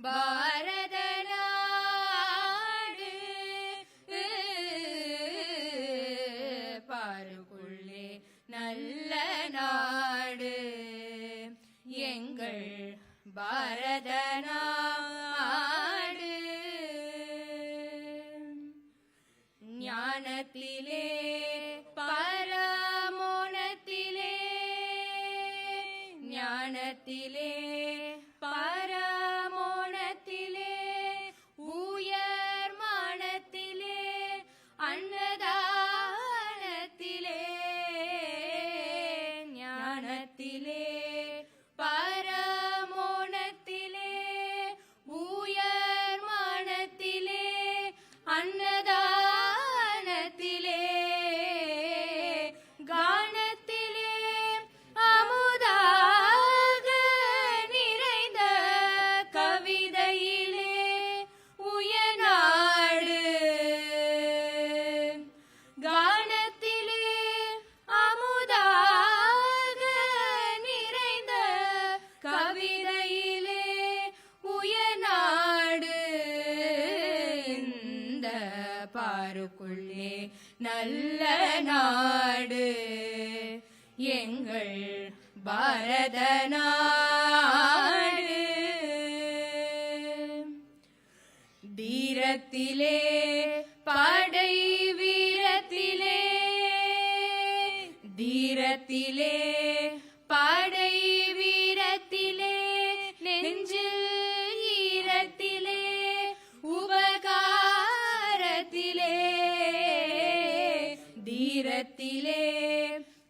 பாரத நாடு பாருக்குள்ளே நல்ல நாடு எங்கள் பாரத நாடு ஞானத்திலே பரமோனத்திலே ஞானத்திலே பரமோனத்திலே உயர் மானத்திலே அன்னதானத்திலே ஞானத்திலே பரமோனத்திலே உயர் மானத்திலே அன்னதானத்திலே கானத்திலே அமுதாக நிறைந்த கவிதையிலே உயர்நாடு கானத்திலே அமுதாக நிறைந்த கவிதையிலே உயர்நாடு இந்த பாருக்குள்ளே நல்ல நாடு எங்கள் பாரத நாடு தீரத்திலே படை வீரத்திலே தீரத்திலே படை வீரத்திலே நெஞ்சில் ஈரத்திலே உபகாரத்திலே தீரத்திலே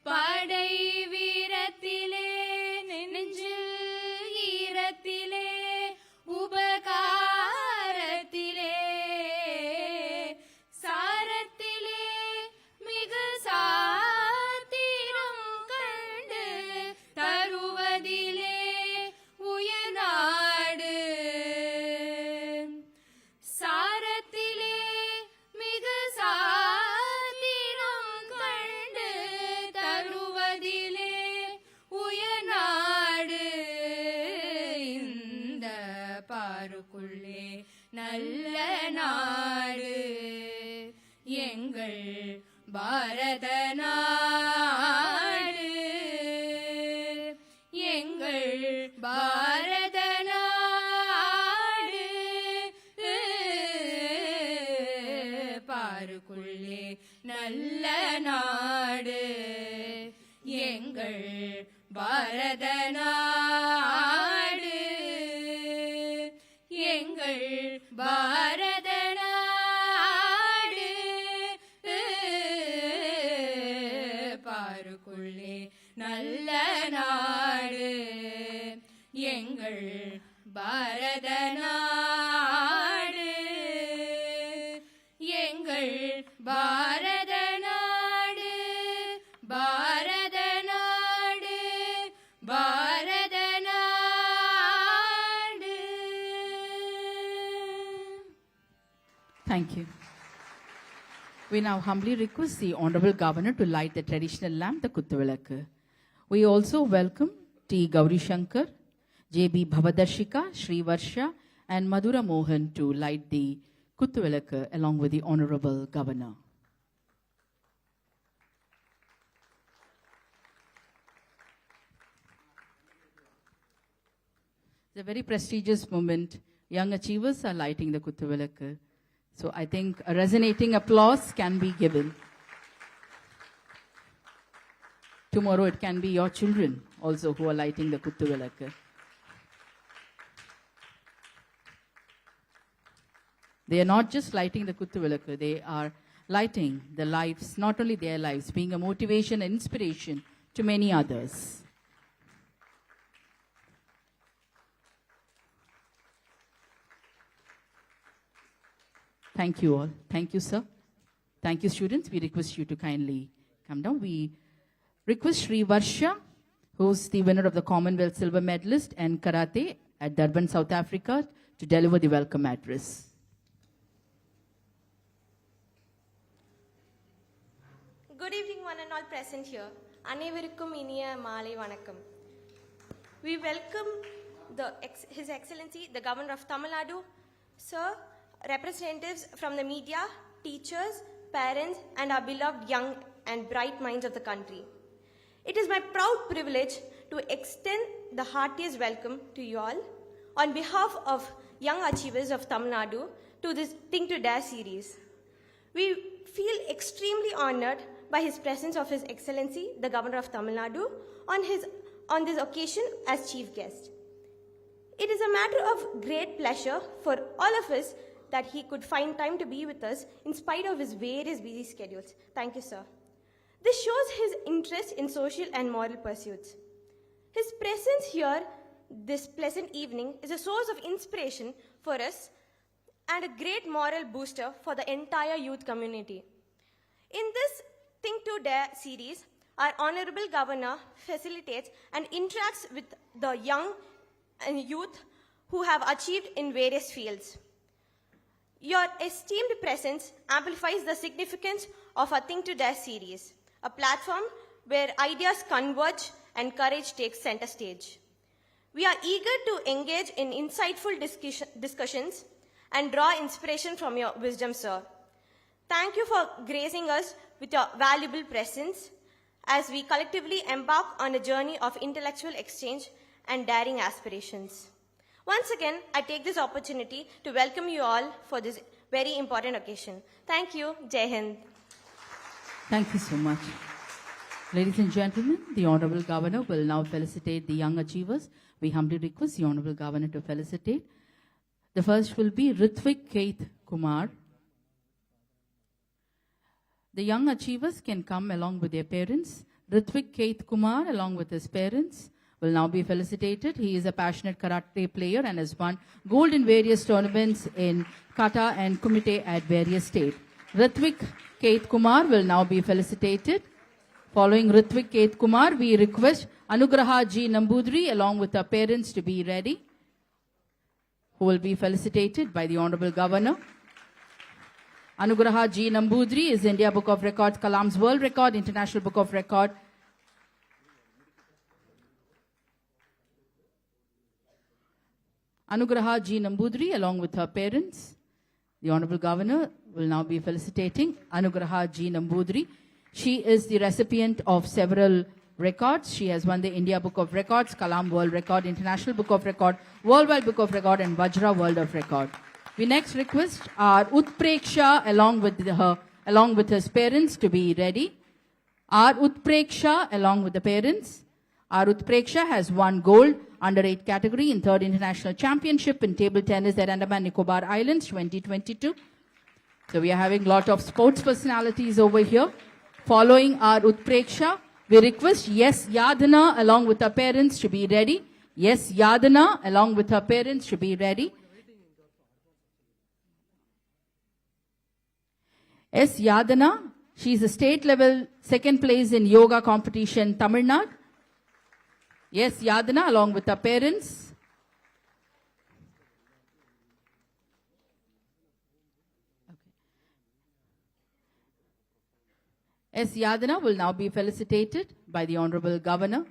படை வீரத்திலே நெஞ்சில் ஈரத்திலே உபகாரத்திலே சாரத்திலே மிகு சாத்திரம் கண்டு தருவதிலே உயர்நாடு சாரத்திலே மிகு சாத்திரம் கண்டு தருவதிலே உயர்நாடு இந்த பாருக்குள்ளே நல்ல நாடு எங்கள் பாரத நாடு எங்கள் பாரத நாடு பாருக்குள்ளே நல்ல நாடு எங்கள் பாரத நாடு எங்கள் பாரத நாடு பாருக்குள்ளே நல்ல நாடு எங்கள் பாரத நாடு எங்கள் பாரத நாடு பாரத நாடு பாரத நாடு. Thank you. We now humbly request the Honorable Governor to light the traditional lamp, the Kuttuvilakku. We also welcome T. Gauri Shankar, J.B. Bhavadarshika, Sri Varsha, and Madhura Mohan to light the Kuttuvilakku along with the Honorable Governor. It's a very prestigious moment. Young achievers are lighting the Kuttuvilakku. So I think a resonating applause can be given. Tomorrow it can be your children also who are lighting the Kuttuvilakku. They are not just lighting the Kuttuvilakku, they are lighting the lives, not only their lives, being a motivation and inspiration to many others. Thank you all. Thank you, sir. Thank you, students. We request you to kindly come down. We request Sri Varsha, who's the winner of the Commonwealth Silver Medalist and Karate at Durban, South Africa, to deliver the welcome address. Good evening, one and all present here. அனைவருக்கும் இனிய மாலை வணக்கம். We welcome His Excellency, the Governor of Tamil Nadu, Sir, representatives from the media, teachers, parents, and our beloved young and bright minds of the country. It is my proud privilege to extend the heartiest welcome to you all on behalf of young achievers of Tamil Nadu to this Think to Dare series. We feel extremely honored by his presence of His Excellency, the Governor of Tamil Nadu, on this occasion as chief guest. It is a matter of great pleasure for all of us that he could find time to be with us in spite of his various busy schedules. Thank you, sir. This shows his interest in social and moral pursuits. His presence here this pleasant evening is a source of inspiration for us and a great moral booster for the entire youth community. In this Think to Dare series, our Honorable Governor facilitates and interacts with the young and youth who have achieved in various fields. Your esteemed presence amplifies the significance of our Think to Dare series, a platform where ideas converge and courage takes center stage. We are eager to engage in insightful discussions and draw inspiration from your wisdom, sir. Thank you for gracing us with your valuable presence as we collectively embark on a journey of intellectual exchange and daring aspirations. Once again, I take this opportunity to welcome you all for this very important occasion. Thank you. Jai Hind. Thank you so much. Ladies and gentlemen, the Honorable Governor will now felicitate the young achievers. We humbly request the Honorable Governor to felicitate. The first will be Ritvik Keith Kumar. The young achievers can come along with their parents. Ritvik Keith Kumar, along with his parents, will now be felicitated. He is a passionate karate player and has won gold in various tournaments in kata and kumite at various states. Ritvik Keith Kumar will now be felicitated. Following Ritvik Keith Kumar, we request Anugraha G. Nambudri along with her parents to be ready, who will be felicitated by the Honorable Governor. Anugraha G. Nambudri is India Book of Records, Kalam's World Record, International Book of Record. Anugraha G. Nambudri along with her parents. The Honorable Governor will now be felicitating Anugraha G. Nambudri. She is the recipient of several records. She has won the India Book of Records, Kalam World Record, International Book of Record, Worldwide Book of Record, and Vajra World of Record. We next request our Utpreksha along with his parents to be ready. Our Utpreksha along with the parents. Our Utpreksha has won gold under 8 category in 3rd International Championship in table tennis at Andaman Nicobar Islands 2022. So we are having a lot of sports personalities over here. Following our Utpreksha, we request Yes Yadana along with her parents to be ready. Yes Yadana along with her parents to be ready. S. Yadana, she is a state level 2nd place in yoga competition, Tamil Nadu. Yes, Yadana along with her parents. S. Yadana will now be felicitated by the Honorable Governor.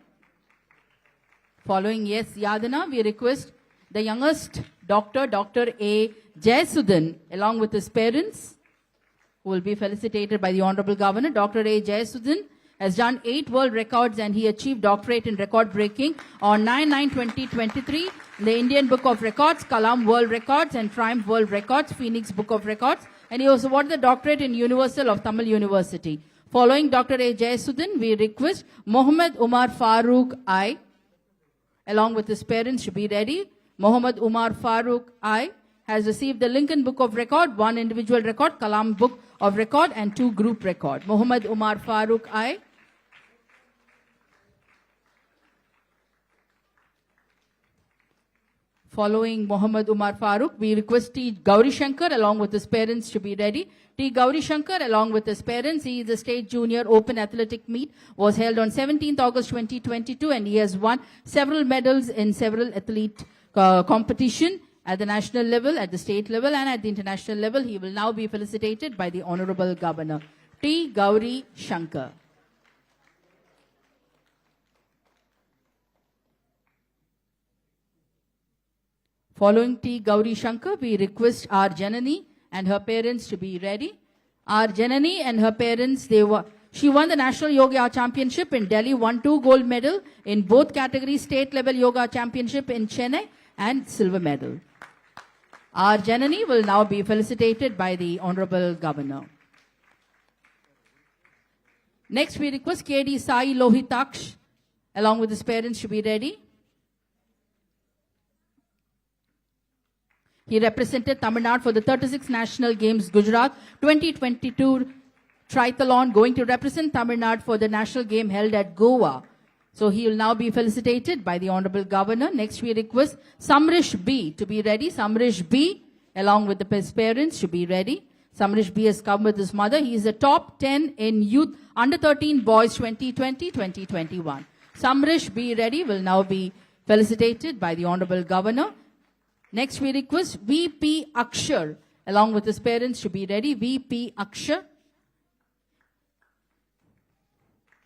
Following Yes Yadana, we request the youngest doctor, Dr. A. Jayasudan, along with his parents, who will be felicitated by the Honorable Governor. Dr. A. Jayasudan has done 8 world records and he achieved doctorate in record breaking on 9/9/2023 in the Indian Book of Records, Kalam World Records and Triumph World Records, Phoenix Book of Records, and he was awarded the doctorate in Universal of Tamil University. Following Dr. A. Jayasudan, we request Mohammed Umar Farooq I, along with his parents, to be ready. Mohammed Umar Farooq I has received the Lincoln Book of Record, 1 individual record, Kalam Book of Record, and 2 group record. Mohammed Umar Farooq I. Following Mohammed Umar Farooq, we request T. Gauri Shankar along with his parents to be ready. T. Gauri Shankar along with his parents, he is the State Junior Open Athletic Meet, was held on 17th August 2022 and he has won several medals in several athlete competition at the national level, at the state level and at the international level. He will now be felicitated by the Honorable Governor. T. Gauri Shankar. Following T. Gauri Shankar, we request our Janani and her parents to be ready. Our Janani and her parents, she won the National Yoga Championship in Delhi, won 2 gold medal in both categories, state level yoga championship in Chennai and silver medal. Our Janani will now be felicitated by the Honorable Governor. Next, we request KD Sai Lohitaksh, along with his parents, to be ready. He represented Tamil Nadu for the 36th National Games Gujarat 2022 Triathlon, going to represent Tamil Nadu for the national game held at Goa. So he will now be felicitated by the Honorable Governor. Next, we request Samrish B to be ready. Samrish B, along with his parents, to be ready. Samrish B has come with his mother. He is the top 10 in youth under 13 boys 2020-2021. Samrish B ready will now be felicitated by the Honorable Governor. Next, we request VP Akshar, along with his parents, to be ready. VP Akshar.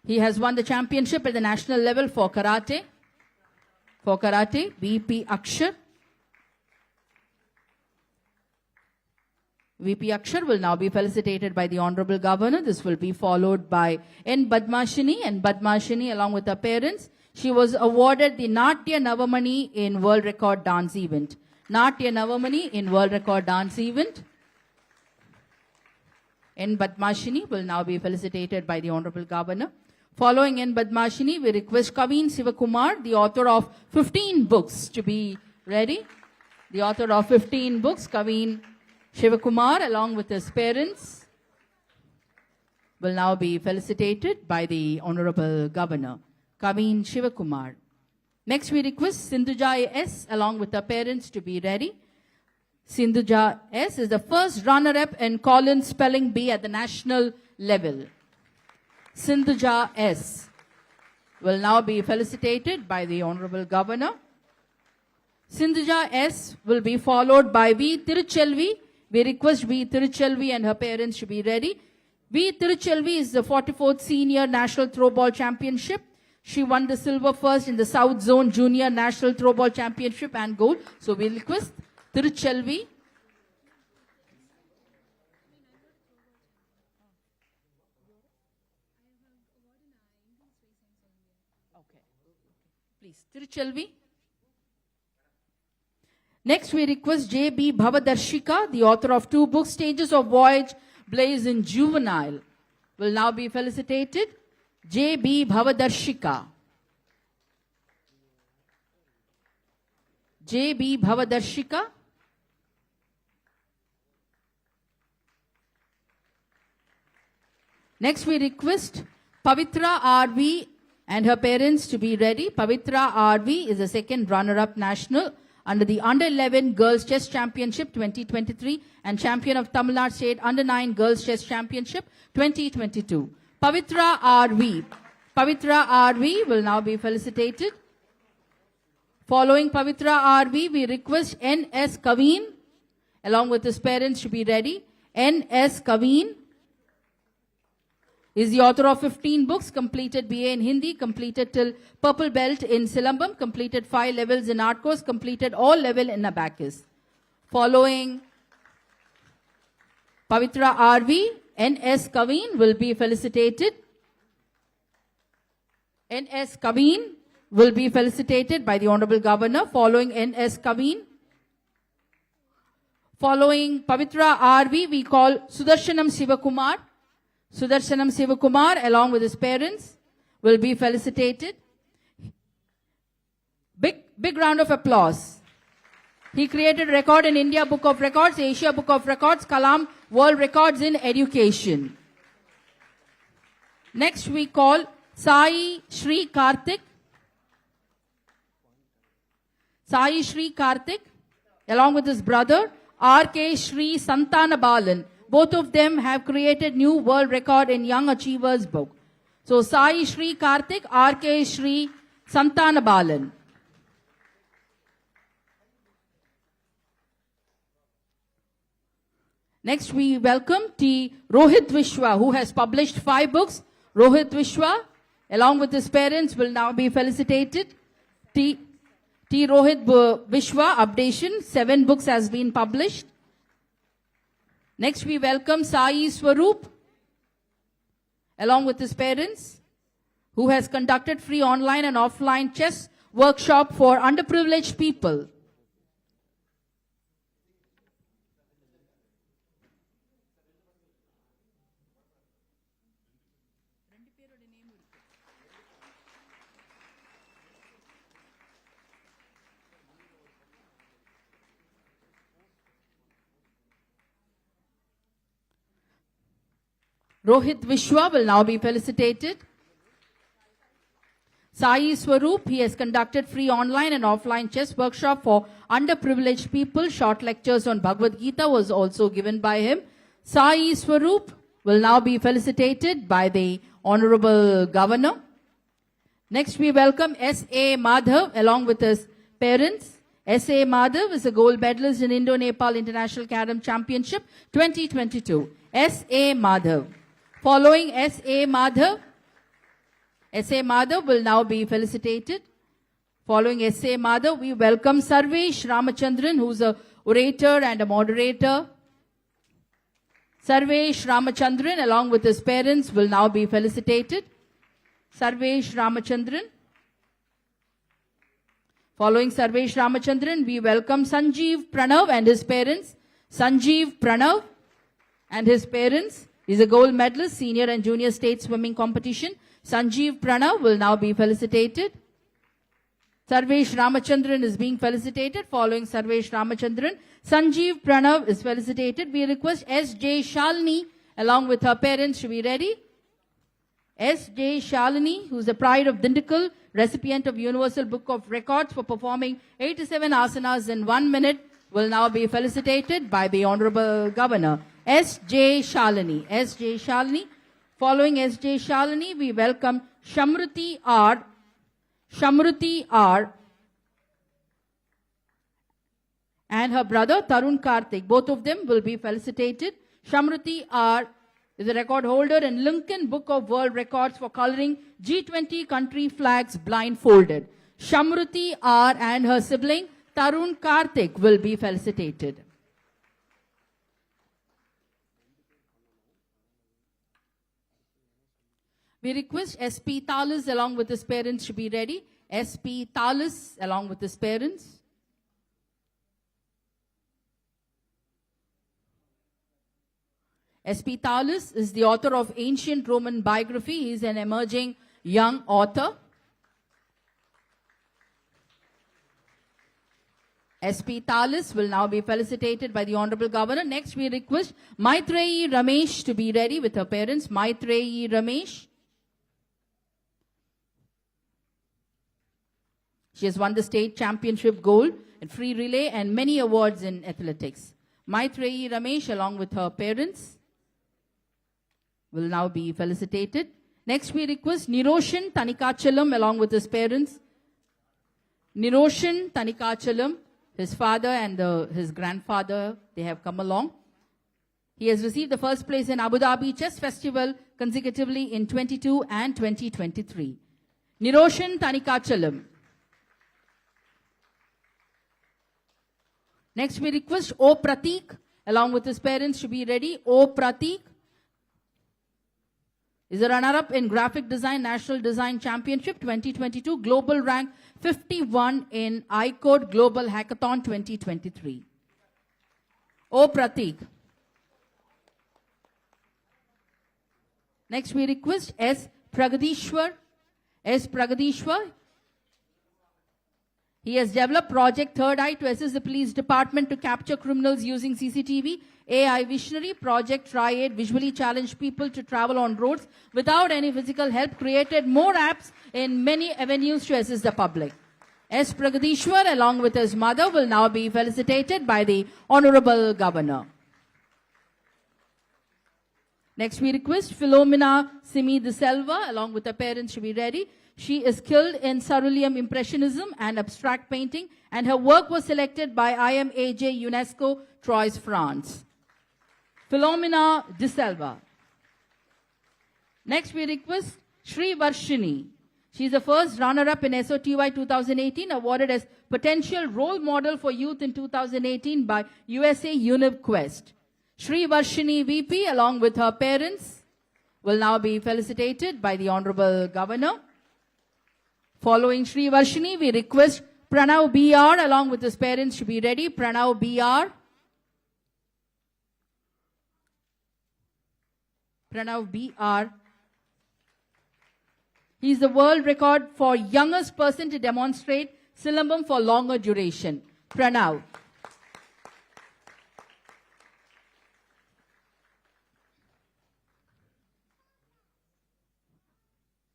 He has won the championship at the national level for karate. VP Akshar. VP Akshar will now be felicitated by the Honorable Governor. This will be followed by N. Badmashini. And Badmashini, along with her parents, she was awarded the Natya Navamani in World Record Dance Event. Natya Navamani in World Record Dance Event. N. Badmashini will now be felicitated by the Honorable Governor. Following N. Badmashini, we request Kaveen Sivakumar, the author of 15 books, to be ready. The author of 15 books, Kaveen Sivakumar, along with his parents, will now be felicitated by the Honorable Governor. Kaveen Sivakumar. Next, we request Sindhuja S, along with her parents, to be ready. Sindhuja S is the first runner-up in Collins Spelling Bee at the national level. Sindhuja S will now be felicitated by the Honorable Governor. Sindhuja S will be followed by V. Tiruchelvi. We request V. Tiruchelvi and her parents to be ready. V. Tiruchelvi is the 44th Senior National Throwball Championship. She won the silver first in the South Zone Junior National Throwball Championship and gold. So we request Tiruchelvi. Please, Tiruchelvi. Next, we request J.B. Bhavadarshika, the author of 2 books, Stages of Voyage, Blaze in Juvenile, will now be felicitated. J.B. Bhavadarshika. J.B. Bhavadarshika. Next, we request Pavitra R.V. and her parents to be ready. Pavitra R.V. is the second runner-up national under the Under-11 Girls Chess Championship 2023 and champion of Tamil Nadu State Under-9 Girls Chess Championship 2022. Pavitra R.V. Pavitra R.V. will now be felicitated. Following Pavitra R.V., we request N.S. Kaveen, along with his parents, to be ready. N.S. Kaveen is the author of 15 books, completed BA in Hindi, completed till Purple Belt in Silambam, completed 5 levels in Art Course, completed all level in Abacus. Following Pavitra R.V., N.S. Kaveen will be felicitated. N.S. Kaveen will be felicitated by the Honorable Governor. Following N.S. Kaveen. Following Pavitra R.V., we call Sudarshanam Sivakumar. Sudarshanam Sivakumar, along with his parents, will be felicitated. Big round of applause. He created a record in India Book of Records, Asia Book of Records, Kalam World Records in Education. Next, we call Sai Shri Karthik. Sai Shri Karthik, along with his brother, R.K. Shri Santanabalan. Both of them have created new world record in Young Achievers book. So Sai Shri Karthik, R.K. Shri Santanabalan. Next, we welcome T. Rohit Vishwa, who has published 5 books. Rohit Vishwa, along with his parents, will now be felicitated. T. T. Rohit Vishwa, updation, 7 books has been published. Next we welcome Sai Swaroop, along with his parents, who has conducted free online and offline chess workshop for underprivileged people. Rohit Vishwa will now be felicitated. Sai Swaroop, he has conducted free online and offline chess workshop for underprivileged people. Short lectures on Bhagavad Gita was also given by him. Sai Swaroop will now be felicitated by the Honorable Governor. Next we welcome S.A. Madhav along with his parents. S.A. Madhav is a gold medalist in Indo-Nepal International Carom Championship 2022. S.A. Madhav. Following S.A. Madhav, S.A. Madhav will now be felicitated. Following S.A. Madhav, we welcome Sarvesh Ramachandran, who's a orator and a moderator. Sarvesh Ramachandran, along with his parents, will now be felicitated. Sarvesh Ramachandran. Following Sarvesh Ramachandran, we welcome Sanjeev Pranav and his parents. Sanjeev Pranav and his parents is a gold medalist, senior and junior state swimming competition. Sanjeev Pranav will now be felicitated. Sarvesh Ramachandran is being felicitated. Following Sarvesh Ramachandran, Sanjeev Pranav is felicitated. We request S.J. Shalini along with her parents to be ready. S.J. Shalini, who is the pride of Dindikal, recipient of Universal Book of Records for performing 87 asanas in 1 minute, will now be felicitated by the Honorable Governor. S.J. Shalini. S.J. Shalini. Following S.J. Shalini, we welcome Shamruti R. Shamruti R. and her brother Tarun Karthik. Both of them will be felicitated. Shamruti R. is a record holder in Lincoln Book of World Records for coloring G20 country flags blindfolded. Shamruti R. and her sibling Tarun Karthik will be felicitated. We request S.P. Thalis along with his parents to be ready. S.P. Thalis along with his parents. S.P. Thalis is the author of Ancient Roman Biography. He is an emerging young author. S.P. Thalis will now be felicitated by the Honorable Governor. Next, we request Maitreyi Ramesh to be ready with her parents. Maitreyi Ramesh. She has won the state championship gold in free relay and many awards in athletics. Maitreyi Ramesh, along with her parents, will now be felicitated. Next, we request Niroshan Tanikachalam, along with his parents. Niroshan Tanikachalam, his father and his grandfather, they have come along. He has received the first place in Abu Dhabi Chess Festival consecutively in 22 and 2023. Niroshan Tanikachalam. Next, we request O. Pratik, along with his parents, to be ready. O. Pratik is a runner-up in Graphic Design National Design Championship 2022, global rank 51 in iCode Global Hackathon 2023. O. Pratik. Next, we request S. Pragadishwar. S. Pragadishwar. He has developed Project Third Eye to assist the police department to capture criminals using CCTV. AI Visionary Project Triad visually challenged people to travel on roads without any physical help, created more apps in many avenues to assist the public. S. Pragadishwar, along with his mother, will now be felicitated by the Honorable Governor. Next, we request Philomena Simi de Selva, along with her parents, to be ready. She is skilled in cerulean impressionism and abstract painting, and her work was selected by IMAJ UNESCO Troyes, France. Philomena de Selva. Next, we request Sri Varshini. She is the first runner-up in SOTY 2018, awarded as Potential Role Model for Youth in 2018 by USA UnivQuest. Shri Varshini VP, along with her parents, will now be felicitated by the Honorable Governor. Following Shri Varshini, we request Pranav BR, along with his parents, to be ready. Pranav BR. Pranav BR. He is the world record for youngest person to demonstrate Silambam for longer duration. Pranav.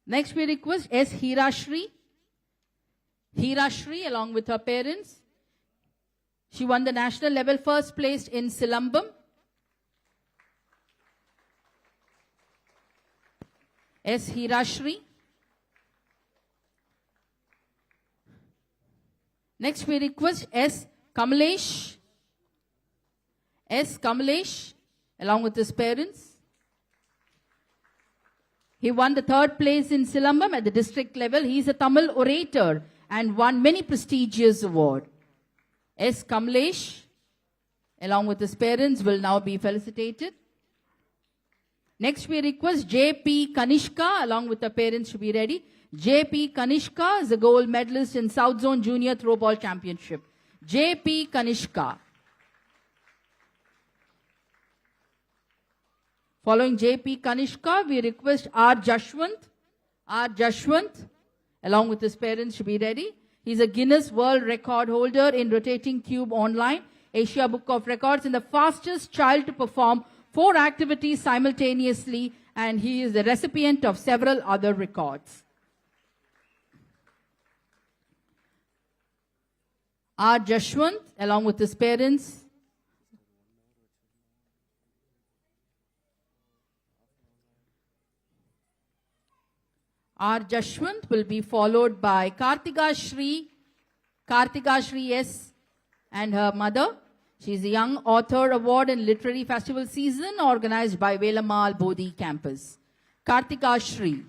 Next we request S. Hirashri. Hirashri, along with her parents. She won the national level first place in Silambam. S. Hirashri. Next we request S. Kamalesh. S. Kamalesh, along with his parents. He won the third place in Silambam at the district level. He is a Tamil orator and won many prestigious awards. S. Kamalesh, along with his parents, will now be felicitated. Next we request J.P. Kanishka, along with her parents, to be ready. J.P. Kanishka is a gold medalist in South Zone Junior Throwball Championship. J.P. Kanishka. Following J.P. Kanishka, we request R. Jashwant. R. Jashwant, along with his parents, to be ready. He is a Guinness World Record holder in rotating cube online, Asia Book of Records, and the fastest child to perform 4 activities simultaneously, and he is the recipient of several other records. R. Jashwant, along with his parents. R. Jashwant will be followed by Kartika Shri S. and her mother. She is a Young Author Award and Literary Festival season organized by Velamal Bodhi Campus. Kartika Shri.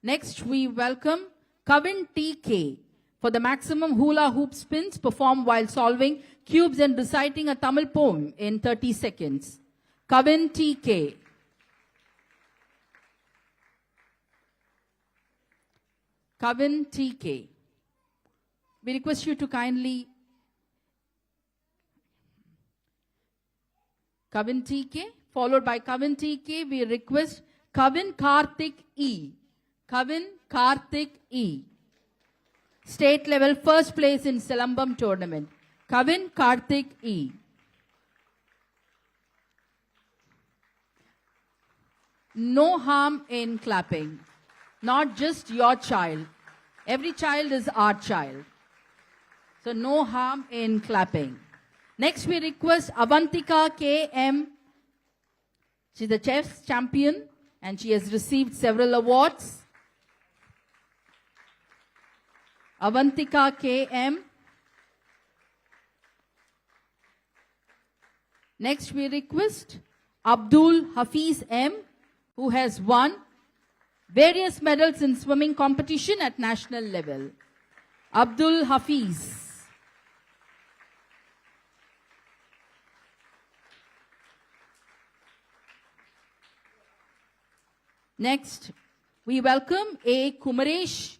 Next, we welcome Kavin T.K. for the maximum hula hoop spins performed while solving cubes and reciting a Tamil poem in 30 seconds. Kavin T.K. Kavin T.K. We request you to kindly Kavin T.K. Followed by Kavin T.K. we request Kavin Karthik E. Kavin Karthik E. State level first place in Silambam tournament. Kavin Karthik E. No harm in clapping. Not just your child. Every child is our child. So no harm in clapping. Next we request Avantika K.M. She is the chess champion and she has received several awards. Avantika K.M. Next we request Abdul Hafiz M., who has won various medals in swimming competition at national level. Abdul Hafiz. Next, we welcome A. Kumaresh.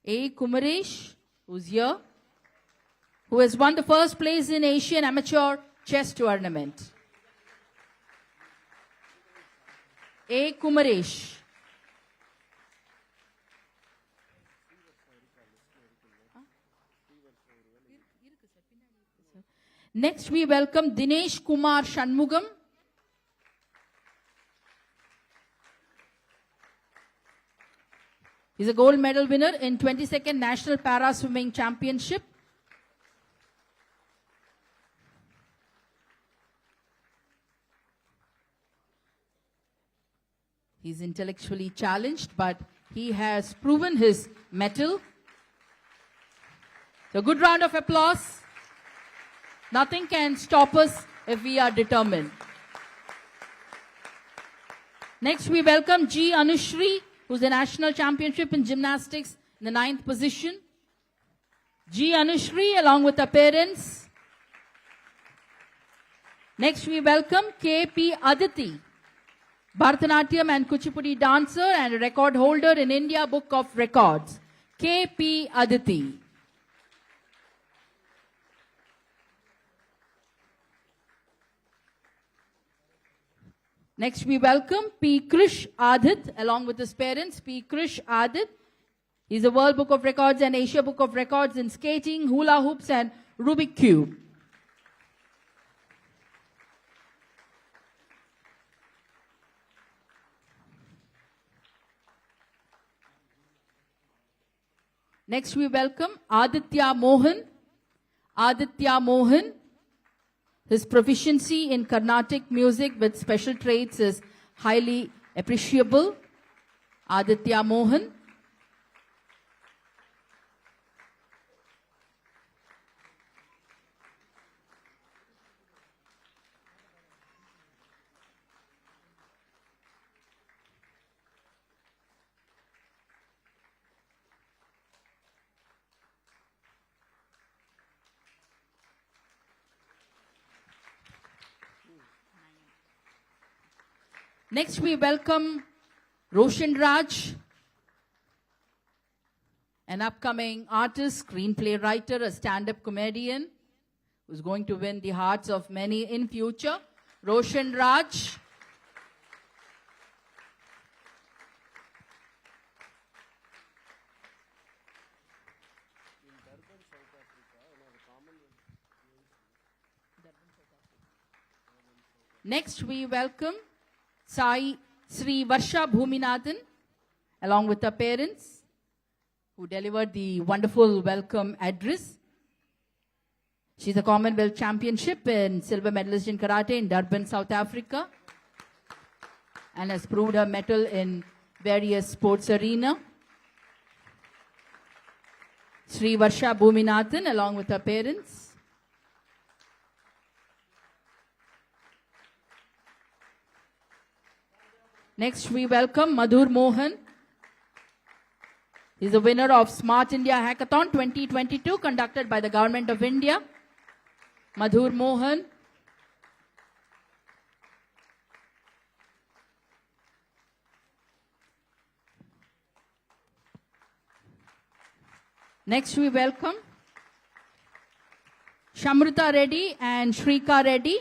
A. Kumaresh, who's here, who has won the first place in Asian Amateur Chess Tournament. A. Kumaresh. Next, we welcome Dinesh Kumar Shanmugam. He's a gold medal winner in 22nd National Para Swimming Championship. He's intellectually challenged, but he has proven his mettle. So, good round of applause. Nothing can stop us if we are determined. Next, we welcome G. Anushri, who's the national championship in gymnastics in the 9th position. G. Anushri, along with her parents. Next, we welcome K.P. Aditi, Bharatanatyam and Kuchipudi dancer and a record holder in India Book of Records. K.P. Aditi. Next, we welcome P. Krish Adit, along with his parents. P. Krish Adit. He's a World Book of Records and Asia Book of Records in skating, hula hoops, and Rubik Cube. Next, we welcome Aditya Mohan. Aditya Mohan. His proficiency in Carnatic music with special traits is highly appreciable. Aditya Mohan. Next, we welcome Roshan Raj, an upcoming artist, screenplay writer, a stand-up comedian, who's going to win the hearts of many in future. Roshan Raj. Next, we welcome Sai Sri Varsha Bhuminathan, along with her parents, who delivered the wonderful welcome address. She's a Commonwealth Championship and silver medalist in karate in Durban, South Africa, and has proved her mettle in various sports arena. Sri Varsha Bhuminathan, along with her parents. Next, we welcome Madhur Mohan. He's the winner of Smart India Hackathon 2022 conducted by the Government of India. Madhur Mohan. Next, we welcome Shamruta Reddy and Shrika Reddy.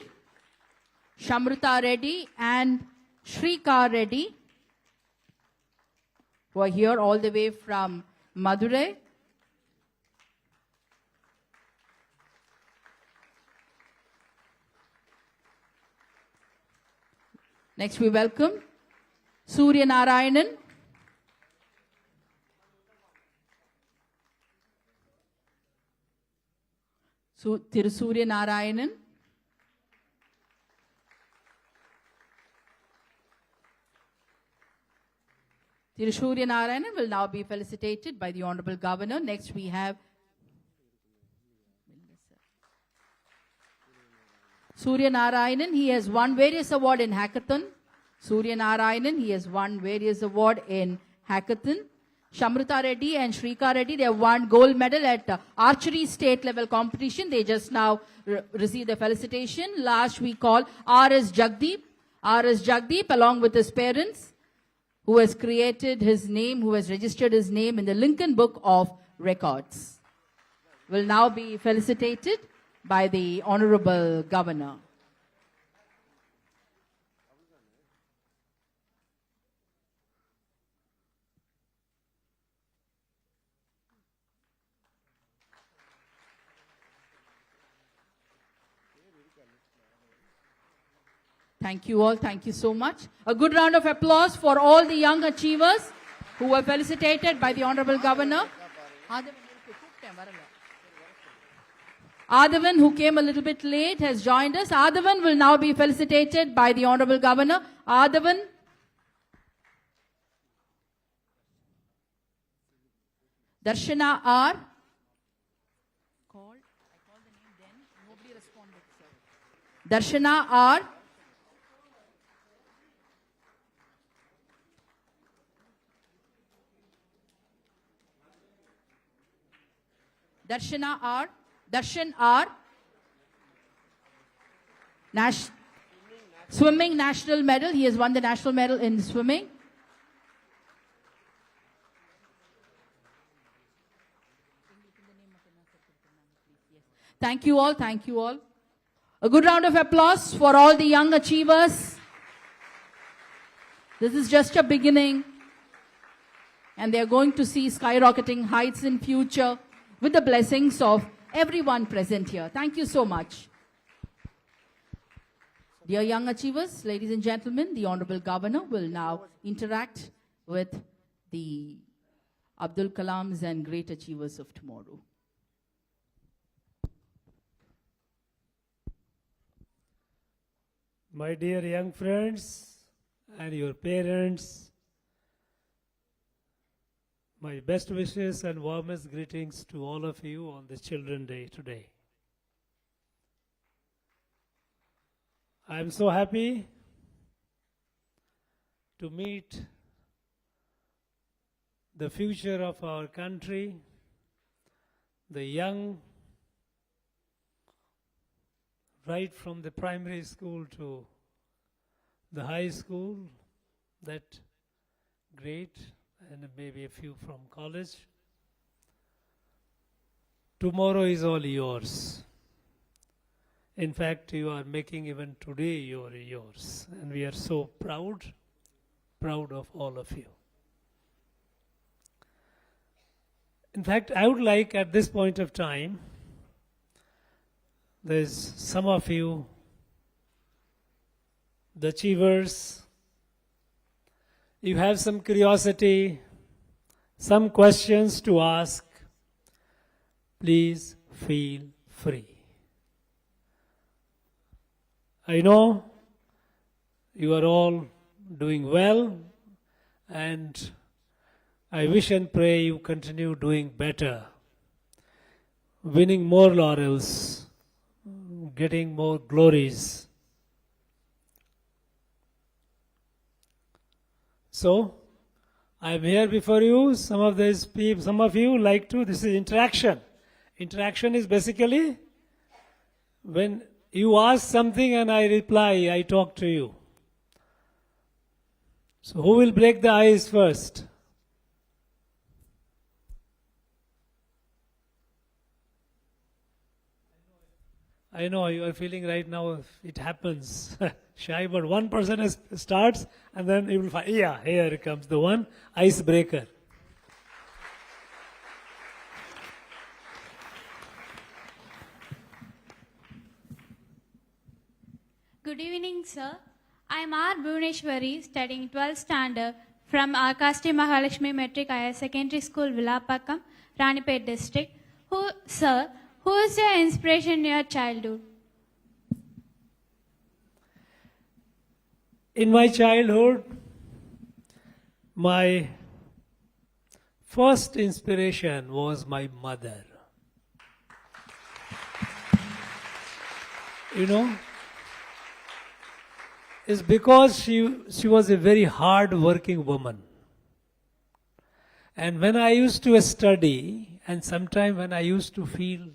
Shamruta Reddy and Shrika Reddy, who are here all the way from Madurai. Next, we welcome Surya Narayanan. Surya Narayanan. Surya Narayanan will now be felicitated by the Honorable Governor. Next, we have Surya Narayanan. He has won various awards in Hackathon. Surya Narayanan, he has won various awards in Hackathon. Shamruta Reddy and Shrika Reddy, they have won gold medal at archery state level competition. They just now received the felicitation. Last we call R.S. Jagdeep. R.S. Jagdeep, along with his parents, who has created his name, who has registered his name in the Lincoln Book of Records, will now be felicitated by the Honorable Governor. Thank you all. Thank you so much. A good round of applause for all the young achievers who were felicitated by the Honorable Governor. Adavan, who came a little bit late, has joined us. Adavan will now be felicitated by the Honorable Governor. Adavan. Darshana R. I called the name then. Nobody responded, sir. Darshana R. Darshan R. Swimming national medal. He has won the national medal in swimming. Thank you all. Thank you all. A good round of applause for all the young achievers. This is just a beginning. And they are going to see skyrocketing heights in future with the blessings of everyone present here. Thank you so much. Dear young achievers, ladies and gentlemen, the Honorable Governor will now interact with the Abdul Kalams and great achievers of tomorrow. My dear young friends and your parents, my best wishes and warmest greetings to all of you on this Children's Day today. I am so happy to meet the future of our country, the young, right from the primary school to the high school, that grade, and maybe a few from college. Tomorrow is all yours. In fact, you are making even today yours. And we are so proud of all of you. In fact, I would like at this point of time, there's some of you, the achievers, you have some curiosity, some questions to ask, please feel free. I know you are all doing well, and I wish and pray you continue doing better, winning more laurels, getting more glories. So, I am here before you. Some of you like to, this is interaction. Interaction is basically when you ask something and I reply, I talk to you. So who will break the ice first? I know you are feeling right now, it happens, shy, but one person starts and then you will find, yeah, here comes the one, icebreaker. Good evening, sir. I am R. Bhuvaneshwari, studying 12th standard from Akasti Mahalakshmi Metric Higher Secondary School, Villapakkam, Ranipet district. Sir, who is your inspiration in your childhood? In my childhood, my first inspiration was my mother. You know, it's because she was a very hard-working woman. And when I used to study, and sometime when I used to feel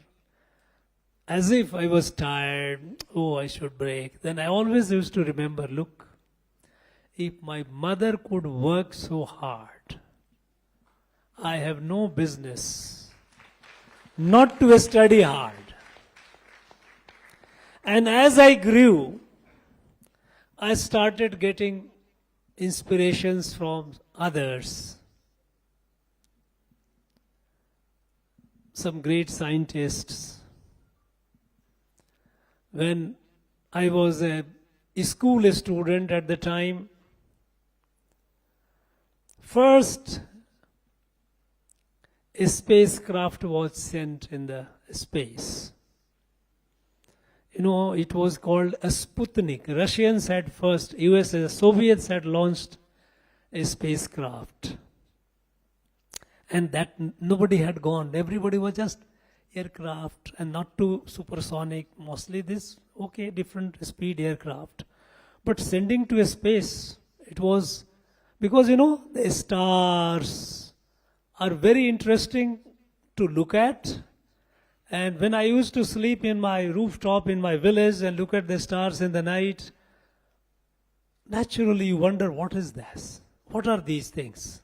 as if I was tired, oh, I should break, then I always used to remember, look, if my mother could work so hard, I have no business not to study hard. And as I grew, I started getting inspirations from others. Some great scientists. When I was a school student at the time, first a spacecraft was sent in the space. You know, it was called a Sputnik. Russians had first, USA, Soviets had launched a spacecraft. And that nobody had gone. Everybody was just aircraft and not too supersonic. Mostly this, okay, different speed aircraft. But sending to a space, it was, because you know, the stars are very interesting to look at. And when I used to sleep in my rooftop in my village and look at the stars in the night, naturally you wonder, what is this? What are these things?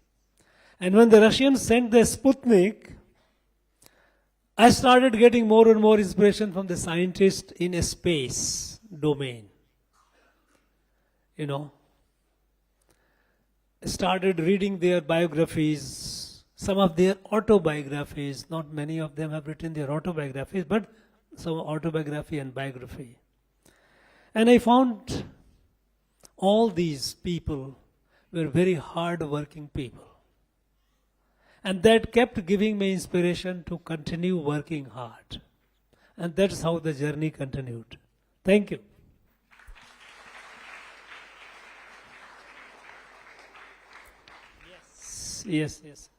And when the Russians sent the Sputnik, I started getting more and more inspiration from the scientists in a space domain. You know, I started reading their biographies, some of their autobiographies. Not many of them have written their autobiographies, but some autobiography and biography. And I found all these people were very hard-working people. And that kept giving me inspiration to continue working hard. And that's how the journey continued. Thank you. Yes.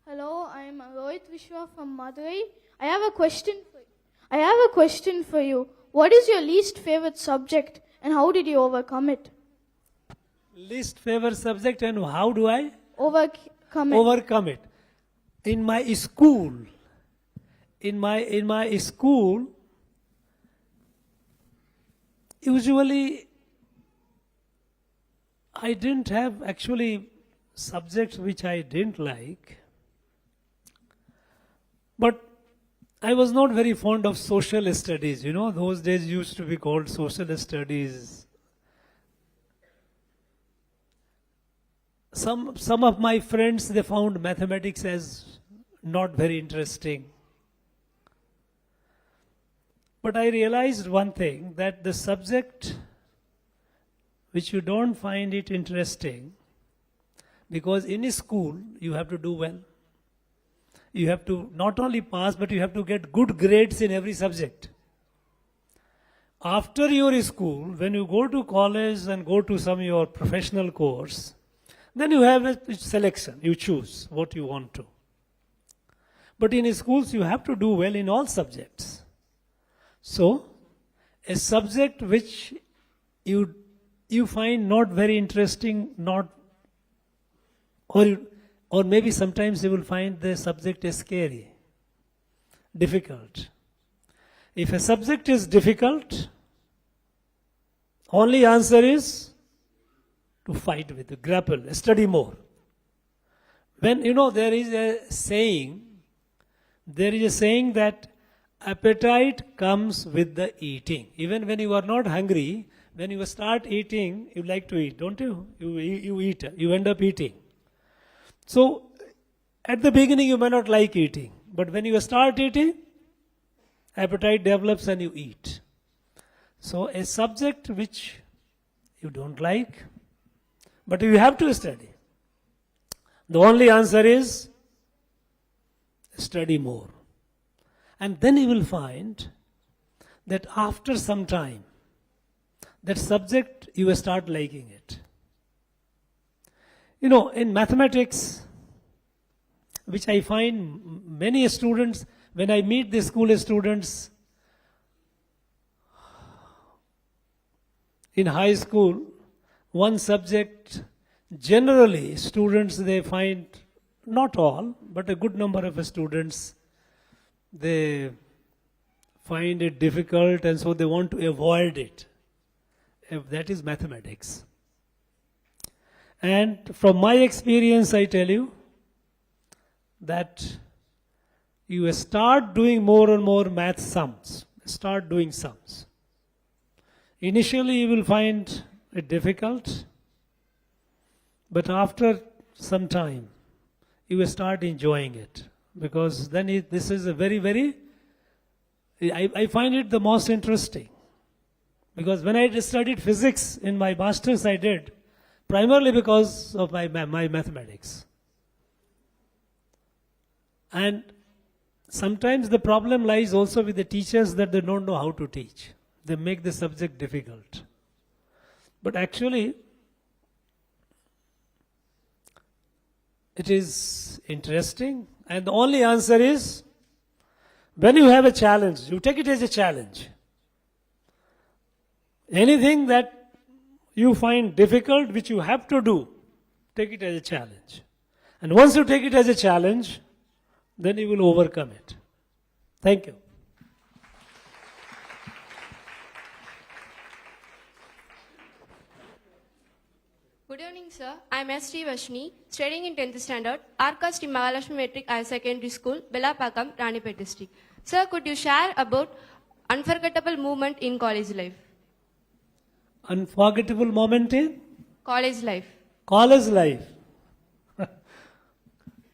Hello, I am Rohit Vishwa from Madurai. I have a question for you. What is your least favorite subject and how did you overcome it? Least favorite subject and how do I Overcome it. In my school, usually I didn't have actually subjects which I didn't like, but I was not very fond of social studies. You know, those days used to be called social studies. Some of my friends, they found mathematics as not very interesting. But I realized one thing, that the subject which you don't find it interesting, because in school you have to do well. You have to not only pass, but you have to get good grades in every subject. After your school, when you go to college and go to some your professional course, then you have a selection. You choose what you want to. But in schools, you have to do well in all subjects. So, a subject which you find not very interesting, or maybe sometimes you will find the subject is scary, difficult. If a subject is difficult, only answer is to fight with it, grapple, study more. When, there is a saying that appetite comes with the eating. Even when you are not hungry, when you start eating, you like to eat, don't you? You eat, you end up eating. So, at the beginning you may not like eating, but when you start eating, appetite develops and you eat. So, a subject which you don't like, but you have to study, the only answer is study more. And then you will find that after some time, that subject, you will start liking it. In mathematics, which I find many students, when I meet the school students in high school, one subject, generally students, they find, not all, but a good number of students, they find it difficult and so they want to avoid it. That is mathematics. And from my experience, I tell you that you start doing more and more math sums. Start doing sums. Initially, you will find it difficult, but after some time, you will start enjoying it. Because then this is a very, I find it the most interesting. Because when I studied physics in my master's, I did, primarily because of my mathematics. And sometimes the problem lies also with the teachers that they don't know how to teach. They make the subject difficult. But actually, it is interesting. And the only answer is, when you have a challenge, you take it as a challenge. Anything that you find difficult, which you have to do, take it as a challenge. And once you take it as a challenge, then you will overcome it. Thank you. Good evening, sir. I am S. T. Vashni, studying in 10th standard, Arkasti Mahalakshmi Metric Higher Secondary School, Belapakam, Ranipet District. Sir, could you share about unforgettable moment in college life? Unforgettable moment in College life. college life.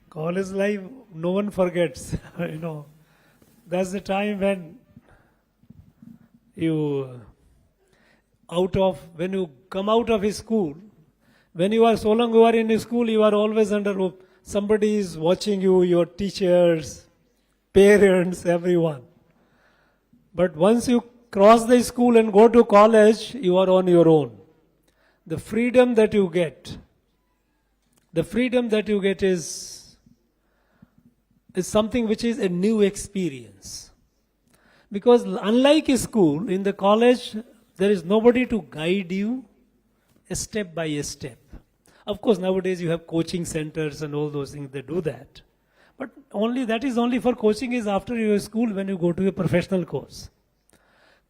College life, no one forgets. That's the time when when you come out of a school, when you are so long you are in a school, you are always under somebody is watching you, your teachers, parents, everyone. But once you cross the school and go to college, you are on your own. The freedom that you get is something which is a new experience. Because unlike a school, in the college, there is nobody to guide you step by step. Of course, nowadays you have coaching centers and all those things, they do that. But that is only for coaching is after your school when you go to a professional course.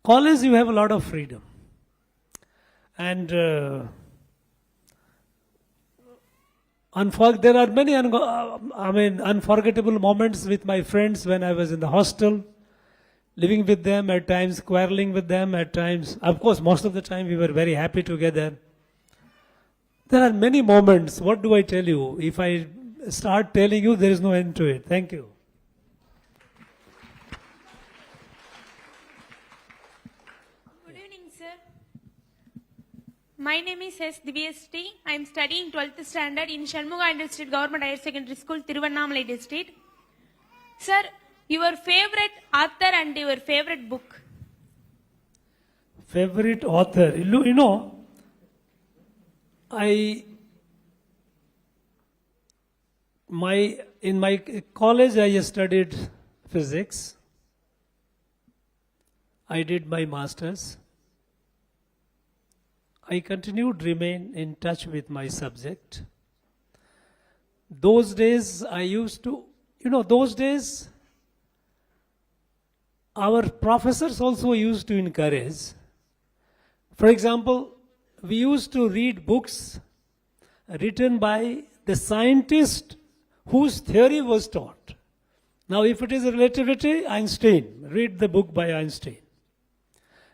College, you have a lot of freedom. And there are many unforgettable moments with my friends when I was in the hostel, living with them, at times quarreling with them, at times, of course, most of the time we were very happy together. There are many moments. What do I tell you? If I start telling you, there is no end to it. Thank you. Good evening, sir. My name is S. Divyasri. I am studying 12th standard in Shanmuga District Government Higher Secondary School, Tiruvannamalai District. Sir, your favorite author and your favorite book? Favorite author? In my college I studied physics. I did my masters. I continued remain in touch with my subject. Those days our professors also used to encourage. For example, we used to read books written by the scientist whose theory was taught. Now, if it is relativity, Einstein, read the book by Einstein.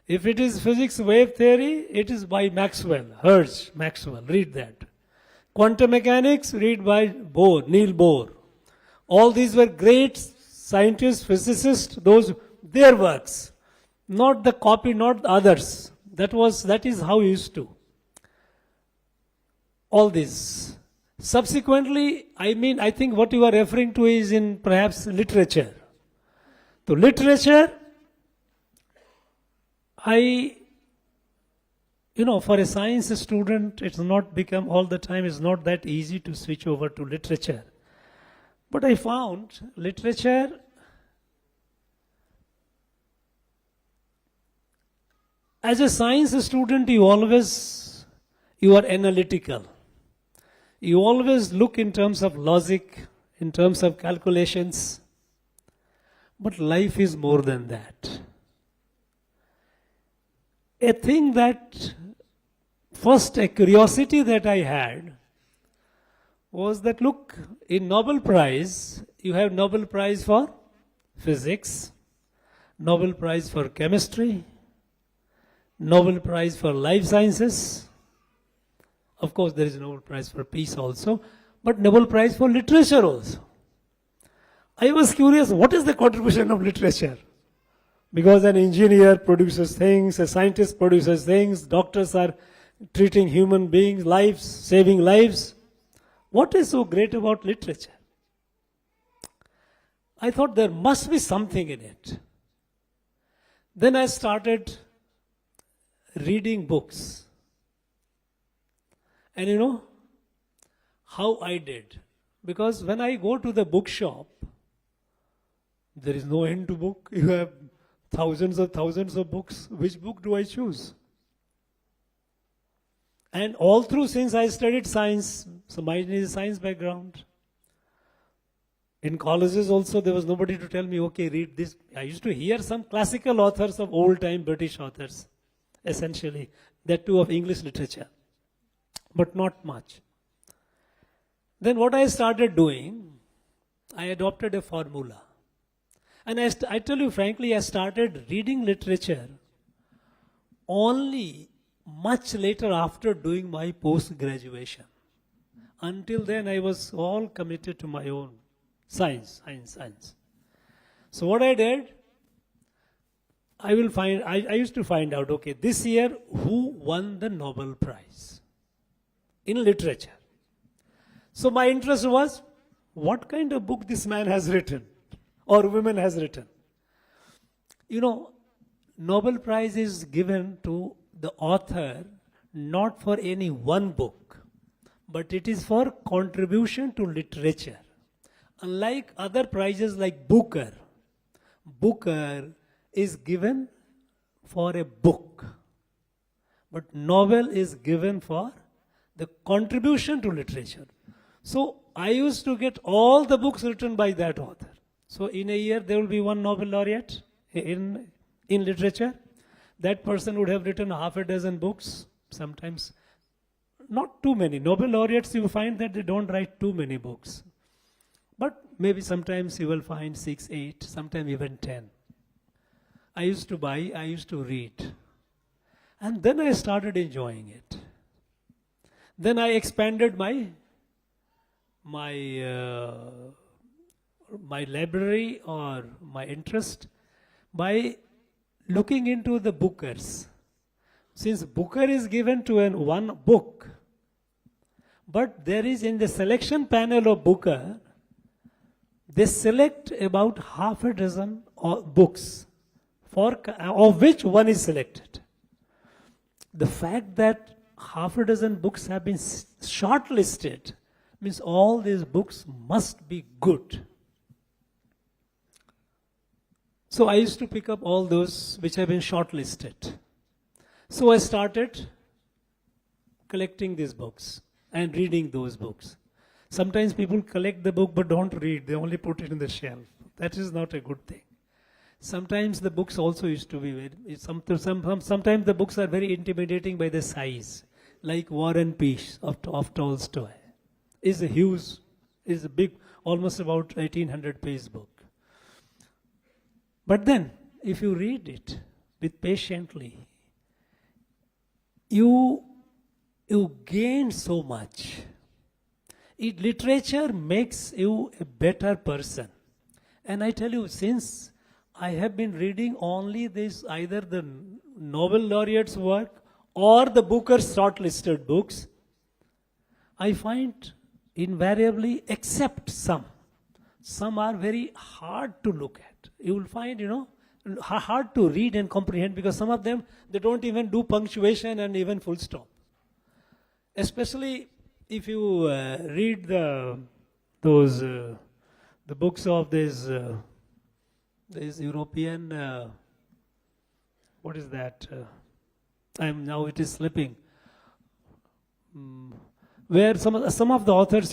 If it is physics wave theory, it is by Maxwell, Maxwell, read that. Quantum mechanics, read by Niels Bohr. All these were great scientists, physicists, their works, not the copy, not the others. That is how we used to. All this. Subsequently, I think what you are referring to is in perhaps literature. To literature, for a science student, it's not become all the time, it's not that easy to switch over to literature. But I found literature as a science student, you are analytical. You always look in terms of logic, in terms of calculations. But life is more than that. A curiosity that I had was that, look, in Nobel Prize, you have Nobel Prize for physics, Nobel Prize for chemistry, Nobel Prize for life sciences. Of course, there is a Nobel Prize for peace also, but Nobel Prize for literature also. I was curious, what is the contribution of literature? Because an engineer produces things, a scientist produces things, doctors are treating human beings' lives, saving lives. What is so great about literature? I thought there must be something in it. Then I started reading books. And how I did? Because when I go to the bookshop, there is no end to book. You have thousands of books. Which book do I choose? And all through, since I studied science, so mine is a science background, In colleges also, there was nobody to tell me, okay, read this. I used to hear some classical authors of old-time British authors, essentially, that too of English literature, but not much. Then what I started doing, I adopted a formula. And I tell you frankly, I started reading literature only much later after doing my post-graduation. Until then, I was all committed to my own science. So what I did, I used to find out, okay, this year who won the Nobel Prize in literature. So my interest was, what kind of book this man has written or woman has written. You know, Nobel Prize is given to the author not for any one book, but it is for contribution to literature. Unlike other prizes like Booker is given for a book, but Nobel is given for the contribution to literature. So I used to get all the books written by that author. So in a year there will be one Nobel laureate in literature. That person would have written half a dozen books, sometimes not too many. Nobel laureates, you find that they don't write too many books. But maybe sometimes you will find 6, 8, sometimes even 10. I used to buy, I used to read. And then I started enjoying it. Then I expanded my library or my interest by looking into the Bookers. Since Booker is given to one book, but there is in the selection panel of Booker, they select about half a dozen books, of which one is selected. The fact that half a dozen books have been shortlisted means all these books must be good. So I used to pick up all those which have been shortlisted. So I started collecting these books and reading those books. Sometimes people collect the book but don't read, they only put it in the shelf. That is not a good thing. Sometimes the books also used to be sometimes the books are very intimidating by the size, like War and Peace of Tolstoy. Is a big, almost about 1800 page book. But then, if you read it with patiently, you gain so much. Literature makes you a better person. And I tell you, since I have been reading only this, either the Nobel laureate's work or the Booker's shortlisted books, I find invariably, except some are very hard to look at. You will find, hard to read and comprehend because some of them, they don't even do punctuation and even full stop. Especially if you read the books of this European, what is that? Now it is slipping. Where some of the authors,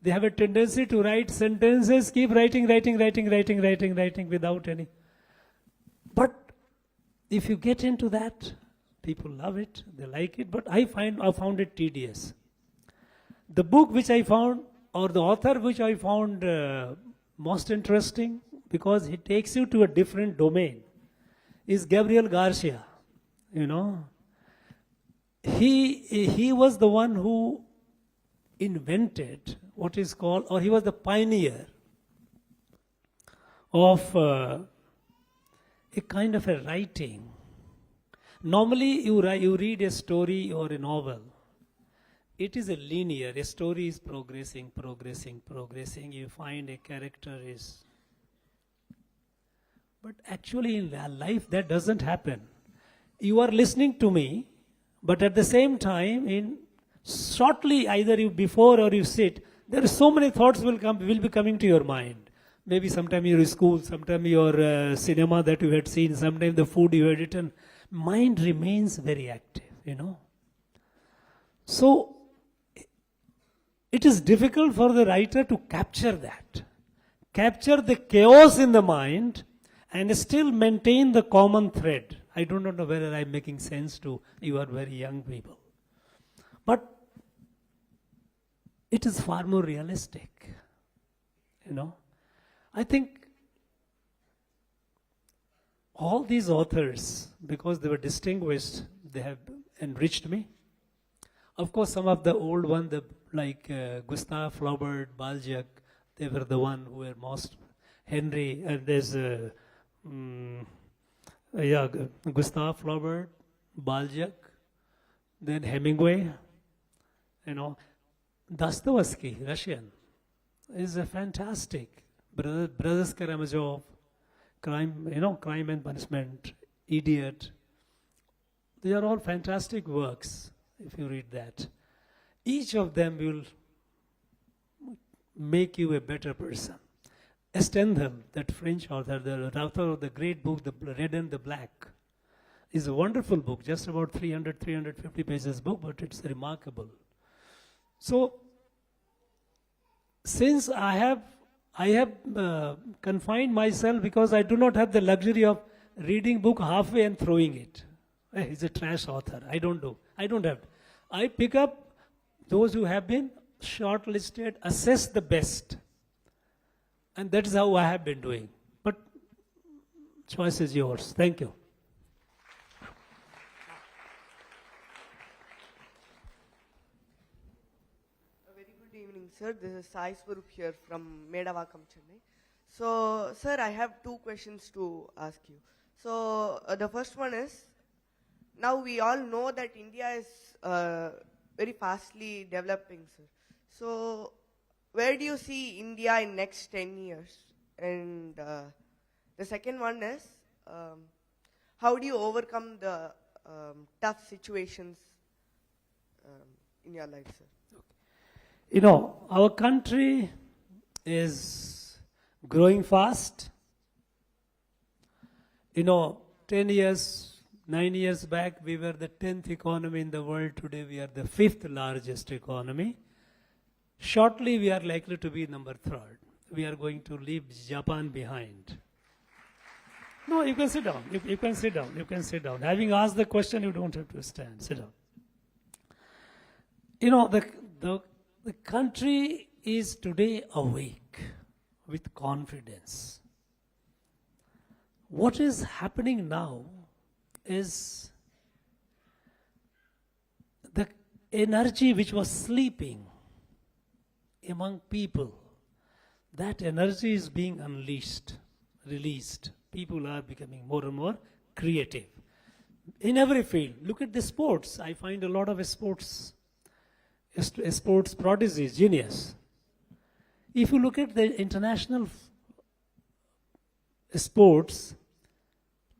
they have a tendency to write sentences, keep writing without any. But if you get into that, people love it, they like it, but I found it tedious. The book which I found, or the author which I found most interesting, because he takes you to a different domain, is Gabriel Garcia. He was the one who invented what is called, or he was the pioneer of a kind of a writing. Normally you read a story or a novel. It is a linear, a story is progressing. You find a character is... But actually in life that doesn't happen. You are listening to me, but at the same time, shortly either you before or you sit, there are so many thoughts will be coming to your mind. Maybe sometime your school, sometime your cinema that you had seen, sometime the food you had eaten. Mind remains very active, So it is difficult for the writer to capture that. Capture the chaos in the mind and still maintain the common thread. I do not know whether I am making sense to you are very young people. But it is far more realistic. You know, I think all these authors, because they were distinguished, they have enriched me. Of course, some of the old ones, like Gustave Flaubert, Balzac, they were the one who were most. Henry, and there's Gustave Flaubert, Balzac, then Hemingway, you know, Dostoevsky, Russian, is a fantastic. Brothers Karamazov, Crime and Punishment, Idiot. They are all fantastic works, if you read that. Each of them will make you a better person. Stendhal, that French author, the author of the great book, The Red and the Black, is a wonderful book, just about 350 pages book, but it's remarkable. So, since I have confined myself because I do not have the luxury of reading book halfway and throwing it. He's a trash author. I don't have. I pick up those who have been shortlisted, assess the best. And that is how I have been doing. But choice is yours. Thank you. A very good evening, sir. This is Sai Swarup here from Medavakam, Chennai. So, sir, I have two questions to ask you. So, the first one is, now we all know that India is very fastly developing, sir. So, where do you see India in next 10 years? And the second one is, how do you overcome the tough situations in your life, sir? You know, our country is growing fast. You know, 9 years back, we were the 10th economy in the world. Today, we are the 5th largest economy. Shortly, we are likely to be number 3rd. We are going to leave Japan behind. No, you can sit down. You can sit down. You can sit down. Having asked the question, you don't have to stand. Sit down. You know, the country is today awake with confidence. What is happening now is the energy which was sleeping among people, that energy is being released. People are becoming more and more creative. In every field. Look at the sports. I find a lot of sports prodigies, genius. If you look at the international sports,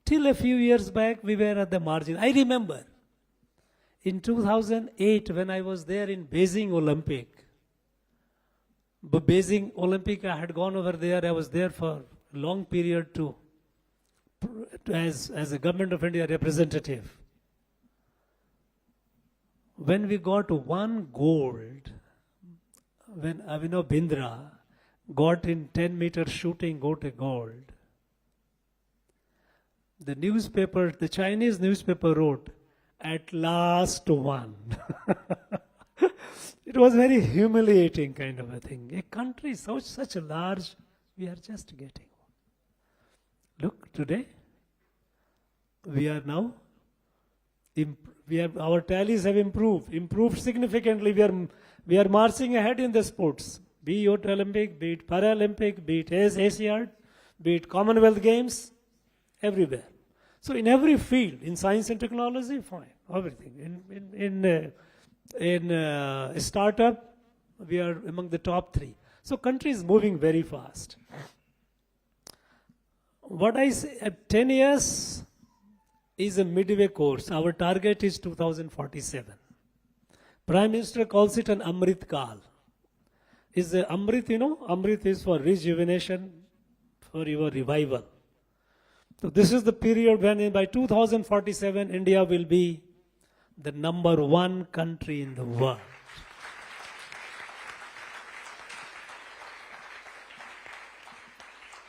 till a few years back, we were at the margin. I remember in 2008 when I was there in Beijing Olympic. I had gone over there. I was there for a long period as a Government of India representative. When we got one gold, when Avinav Bindra got in 10-meter shooting, got a gold, the Chinese newspaper wrote, "At last one." It was very humiliating kind of a thing. A country such a large, we are just getting. Look, today, we are now, our tallies have improved significantly. We are marching ahead in the sports. Be it Olympic, be it Paralympic, be it Asiad, be it Commonwealth Games, everywhere. So in every field, in science and technology, fine, everything. In startup, we are among the top 3. So country is moving very fast. What I say, at 10 years is a midway course. Our target is 2047. Prime Minister calls it an Amrit Kal. Is the Amrit, Amrit is for rejuvenation, for your revival. So this is the period when by 2047, India will be the number 1 country in the world.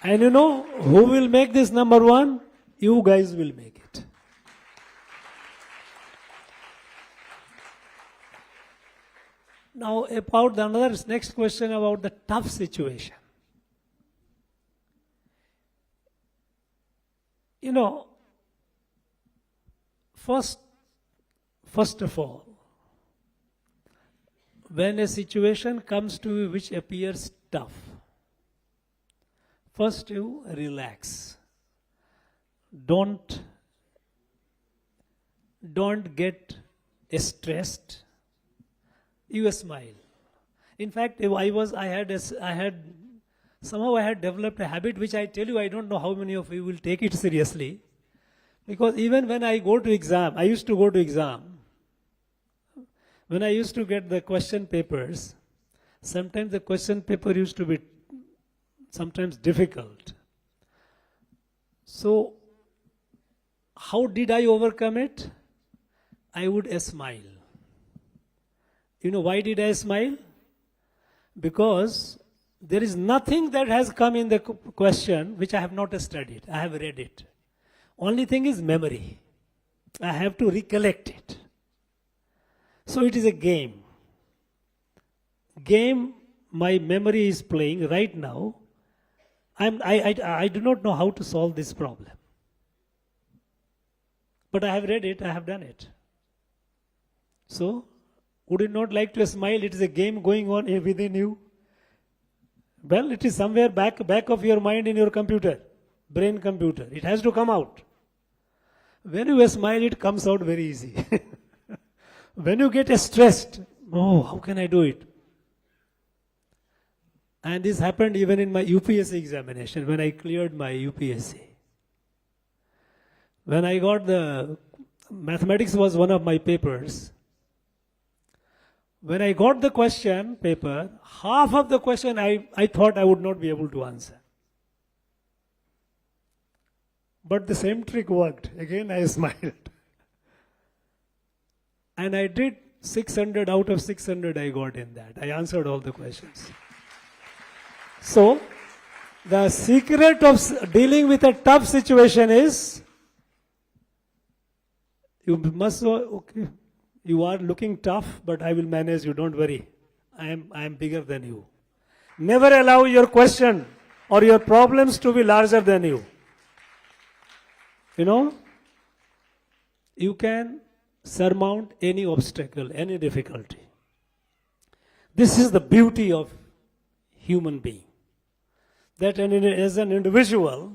And you know who will make this number one? You guys will make it. Now, about the another next question about the tough situation. You know, first of all, when a situation comes to you which appears tough, first you relax. Don't get stressed. You smile. In fact, I had developed a habit which I tell you, I don't know how many of you will take it seriously. Because even when I go to exam, I used to go to exam. When I used to get the question papers, sometimes the question paper used to be sometimes difficult. So, how did I overcome it? I would smile. You know why did I smile? Because there is nothing that has come in the question which I have not studied. I have read it. Only thing is memory. I have to recollect it. So it is a game. Game my memory is playing right now. I do not know how to solve this problem. But I have read it, I have done it. So, would you not like to smile? It is a game going on within you. Well, it is somewhere back of your mind in your computer, brain computer. It has to come out. When you smile, it comes out very easy. When you get stressed, oh, how can I do it? And this happened even in my UPSC examination, when I cleared my UPSC. When I got mathematics was one of my papers. When I got the question paper, half of the question I thought I would not be able to answer. But the same trick worked. Again, I smiled. And I did 600 out of 600 I got in that. I answered all the questions. So, the secret of dealing with a tough situation is, you must know, okay, you are looking tough, but I will manage you, don't worry. I am bigger than you. Never allow your question or your problems to be larger than you. You know, you can surmount any obstacle, any difficulty. This is the beauty of human being. That as an individual,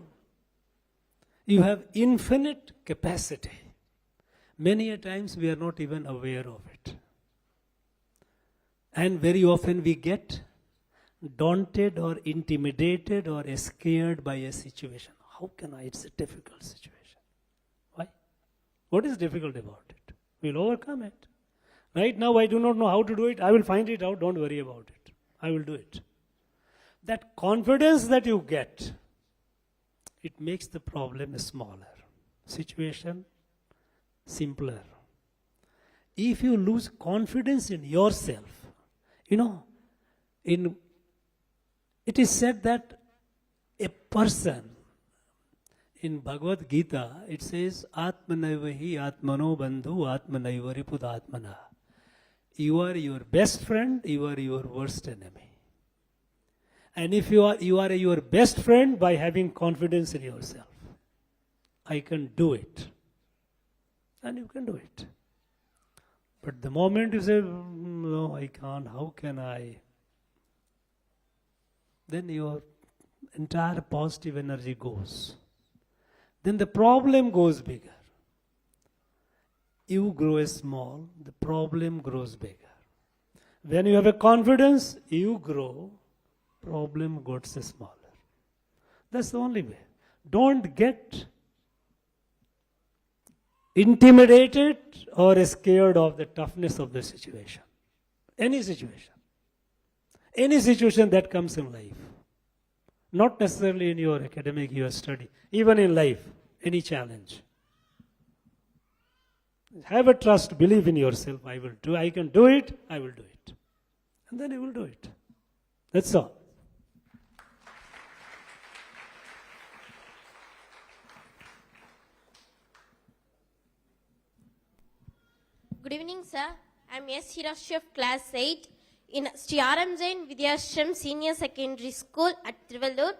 you have infinite capacity. Many a times we are not even aware of it. And very often we get daunted or intimidated or scared by a situation. How can I? It's a difficult situation. Why? What is difficult about it? We'll overcome it. Right now I do not know how to do it. I will find it out. Don't worry about it. I will do it. That confidence that you get, it makes the problem smaller. Situation simpler. If you lose confidence in yourself, you know, it is said that a person, in Bhagavad Gita, it says, Atmanaivahi Atmano Bandhu Atmanaiva Ripud. You are your best friend, you are your worst enemy. And if you are your best friend by having confidence in yourself. I can do it. And you can do it. But the moment you say, no, I can't, how can I? Then your entire positive energy goes. Then the problem goes bigger. You grow small, the problem grows bigger. When you have a confidence, you grow, problem gets smaller. That's the only way. Don't get intimidated or scared of the toughness of the situation. Any situation. Any situation that comes in life. Not necessarily in your academic, your study. Even in life, any challenge. Have a trust, believe in yourself. I can do it, I will do it. And then you will do it. That's all. sir. I'm S. Hirashif, class 8 in Sri Aram Jain Vidyashram Senior Secondary School at Trivallur.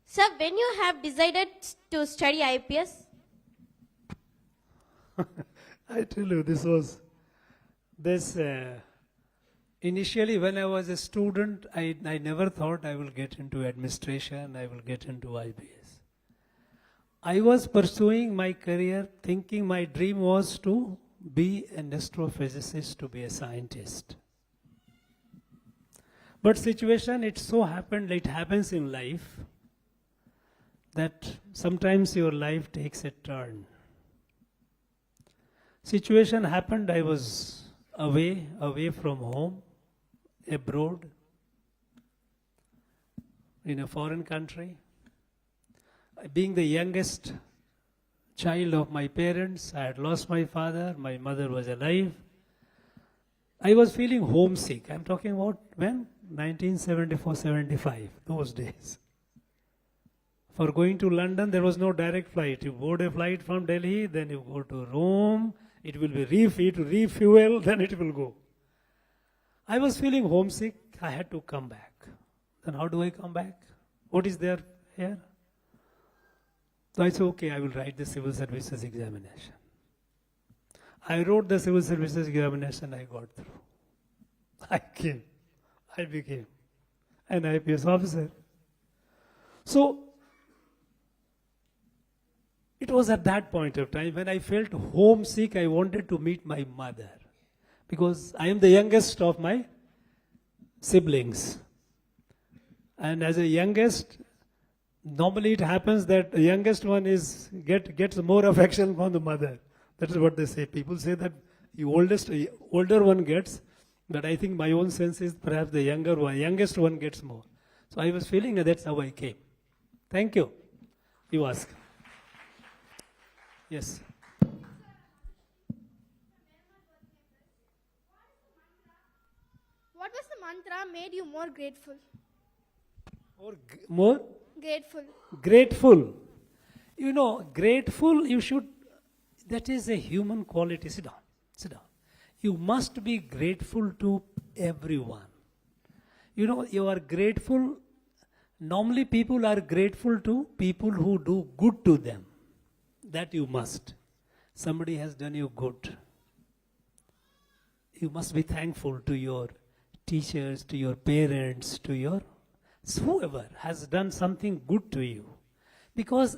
Sir, when you have decided to study IPS? I tell you, initially when I was a student, I never thought I will get into administration, I will get into IPS. I was pursuing my career thinking my dream was to be an astrophysicist, to be a scientist. But situation, it so happened, it happens in life, that sometimes your life takes a turn. Situation happened, I was away from home, abroad, in a foreign country. Being the youngest child of my parents, I had lost my father, my mother was alive. I was feeling homesick. I'm talking about when? 1974-75, those days. For going to London, there was no direct flight. You board a flight from Delhi, then you go to Rome, it will be refuel, then it will go. I was feeling homesick, I had to come back. Then how do I come back? What is there here? So I said, okay, I will write the civil services examination. I wrote the civil services examination, I got through. I became an IPS officer. So, it was at that point of time when I felt homesick, I wanted to meet my mother. Because I am the youngest of my siblings. And as a youngest, normally it happens that the youngest one gets more affection from the mother. That is what they say. People say that the older one gets, but I think my own sense is perhaps the youngest one gets more. So I was feeling that's how I came. Thank you. You ask. Yes. What was the mantra made you more grateful? More? Grateful. Grateful. You know, grateful, that is a human quality. Sit down. You must be grateful to everyone. You know, you are grateful. Normally people are grateful to people who do good to them. That you must. Somebody has done you good. You must be thankful to your teachers, to your parents, to your whoever has done something good to you. Because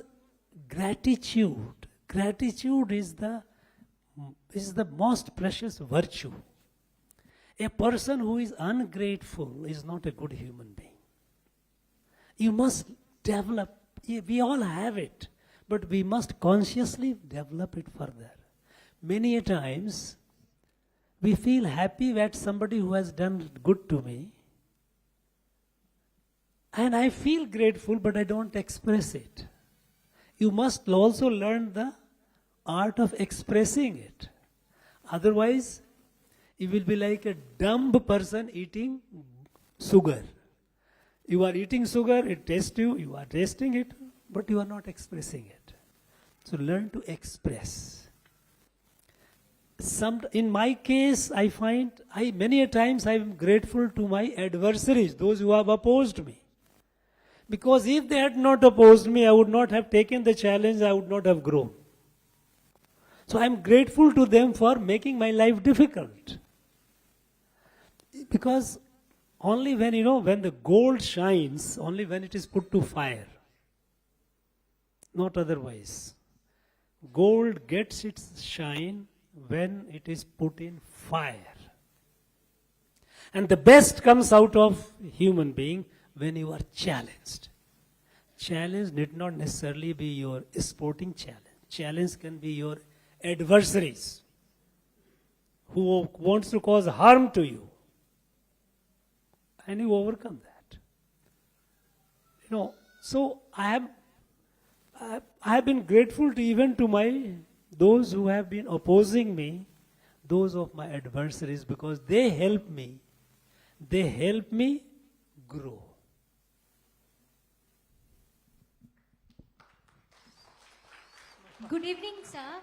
gratitude is the most precious virtue. A person who is ungrateful is not a good human being. You must develop, we all have it, but we must consciously develop it further. Many a times, we feel happy at somebody who has done good to me, and I feel grateful, but I don't express it. You must also learn the art of expressing it. Otherwise, you will be like a dumb person eating sugar. You are eating sugar, it tastes you are tasting it, but you are not expressing it. So learn to express. In my case, I find, many a times I am grateful to my adversaries, those who have opposed me. Because if they had not opposed me, I would not have taken the challenge, I would not have grown. So I am grateful to them for making my life difficult. Because only when the gold shines, only when it is put to fire. Not otherwise. Gold gets its shine when it is put in fire. And the best comes out of human being when you are challenged. Challenge need not necessarily be your sporting challenge. Challenge can be your adversaries who wants to cause harm to you. And you overcome that. So I have been grateful to even to those who have been opposing me, those of my adversaries, because they help me grow. Good evening, sir.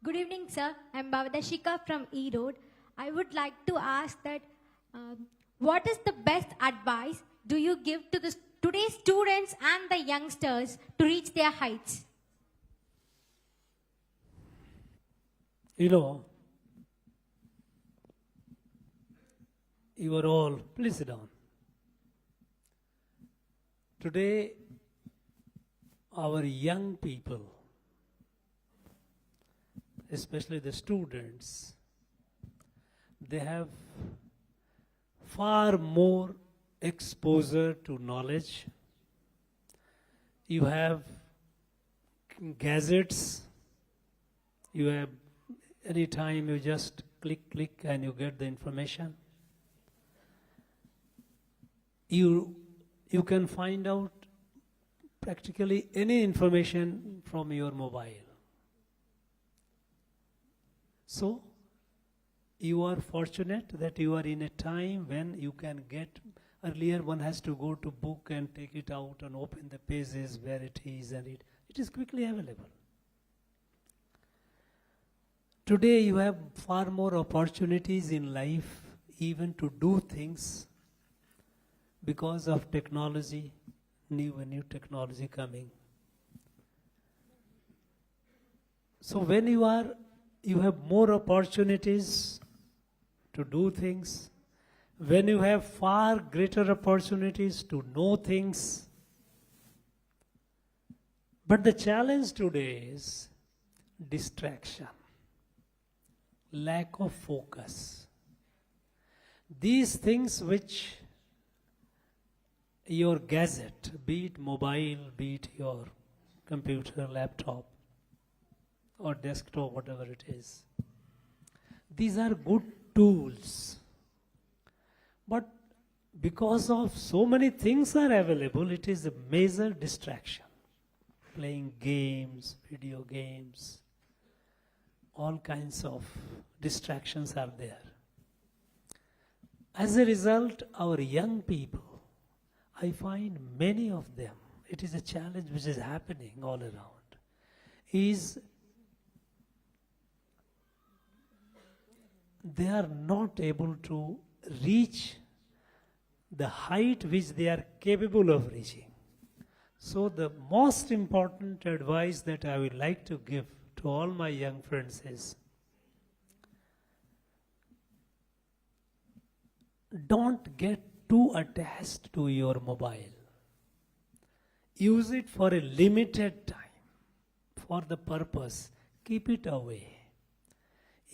Good evening, sir. I'm Bhavadashika from E Road. I would like to ask that what is the best advice do you give to today's students and the youngsters to reach their heights? You know, you are all, please sit down. Today, our young people, especially the students, they have far more exposure to knowledge. You have gadgets. You have anytime you just click and you get the information. You can find out practically any information from your mobile. So, you are fortunate that you are in a time when you can get, earlier one has to go to book and take it out and open the pages where it is and it is quickly available. Today you have far more opportunities in life even to do things because of technology, new technology coming. So when you have more opportunities to do things, when you have far greater opportunities to know things. But the challenge today is distraction, lack of focus. These things which your gadget, be it mobile, be it your computer, laptop, or desktop, whatever it is, these are good tools. But because of so many things are available, it is a major distraction. Playing games, video games, all kinds of distractions are there. As a result, our young people, I find many of them, it is a challenge which is happening all around, is they are not able to reach the height which they are capable of reaching. So the most important advice that I would like to give to all my young friends is, don't get too attached to your mobile. Use it for a limited time, for the purpose. Keep it away.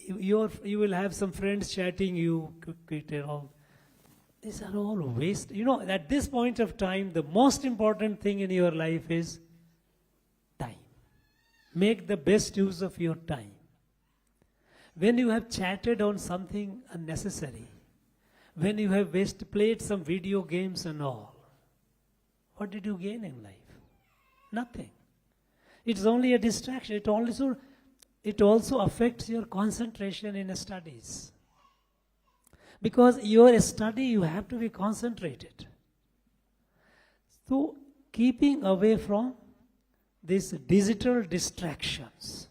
You will have some friends chatting you, these are all waste. You know, at this point of time, the most important thing in your life is time. Make the best use of your time. When you have chatted on something unnecessary, when you have played some video games and all, what did you gain in life? Nothing. It's only a distraction. It also affects your concentration in studies. Because your study, you have to be concentrated. So, keeping away from these digital distractions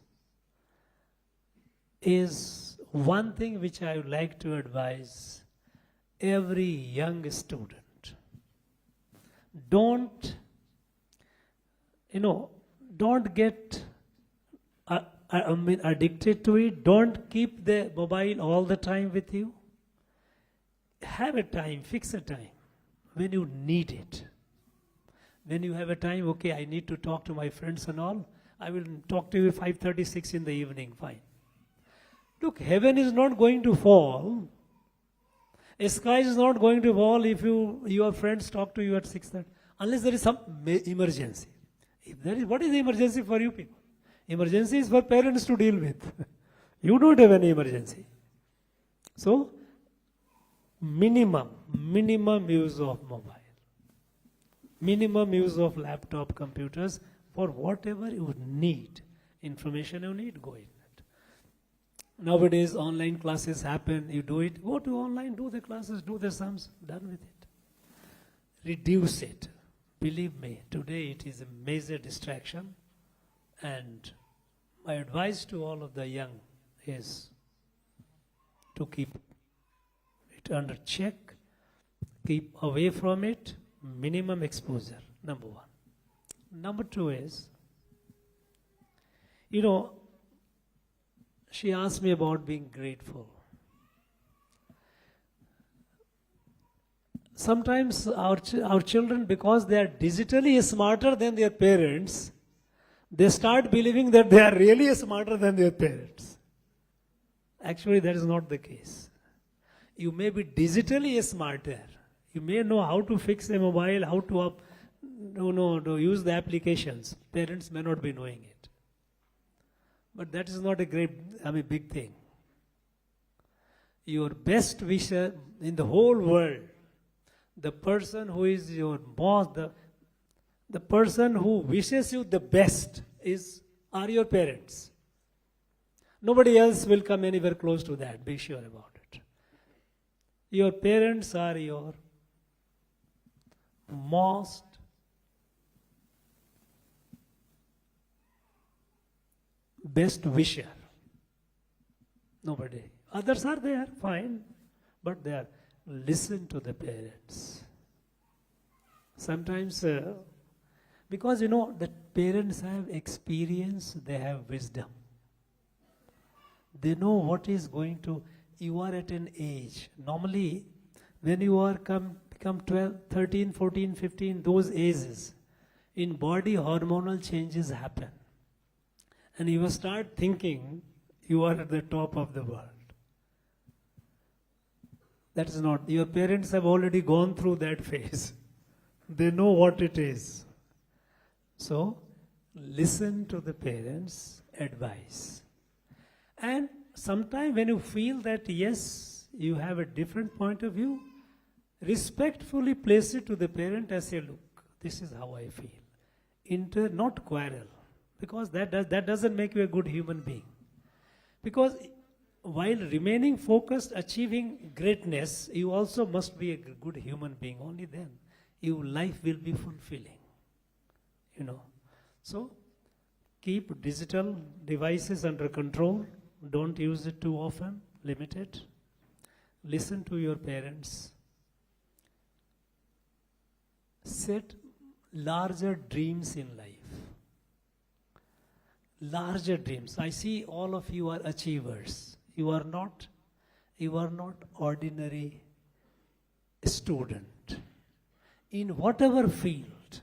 is one thing which I would like to advise every young student. Don't get addicted to it. Don't keep the mobile all the time with you. Have a time, fix a time when you need it. When you have a time, okay, I need to talk to my friends and all, I will talk to you at 5:36 in the evening, fine. Look, heaven is not going to fall. A sky is not going to fall if your friends talk to you at 6:30, unless there is some emergency. If there is, what is the emergency for you people? Emergency is for parents to deal with. You don't have any emergency. So, minimum use of mobile, minimum use of laptop, computers, for whatever you need, information you need, go in it. Nowadays, online classes happen, you do it, go to online, do the classes, do the sums, done with it. Reduce it. Believe me, today it is a major distraction, and My advice to all of the young is to keep it under check, keep away from it, minimum exposure, number one. Number two is, she asked me about being grateful. Sometimes our children, because they are digitally smarter than their parents, they start believing that they are really smarter than their parents. Actually, that is not the case. You may be digitally smarter. You may know how to fix a mobile, how to use the applications. Parents may not be knowing it. But that is not a big thing. Your best wisher in the whole world, the person who is your boss, the person who wishes you the best are your parents. Nobody else will come anywhere close to that, be sure about it. Your parents are your most best wisher. Nobody. Others are there, fine, but they are. Listen to the parents. Sometimes, because the parents have experience, they have wisdom. They know what is going to. You are at an age. Normally, when you are become 12, 13, 14, 15, those ages, in body hormonal changes happen. And you will start thinking you are at the top of the world. That is not. Your parents have already gone through that phase. They know what it is. So, listen to the parents' advice. And sometimes when you feel that, yes, you have a different point of view, respectfully place it to the parent and say, look, this is how I feel. Not quarrel. Because that doesn't make you a good human being. Because while remaining focused, achieving greatness, you also must be a good human being. Only then your life will be fulfilling. So, keep digital devices under control. Don't use it too often. Limit it. Listen to your parents. Set larger dreams in life. Larger dreams. I see all of you are achievers. You are not ordinary student. In whatever field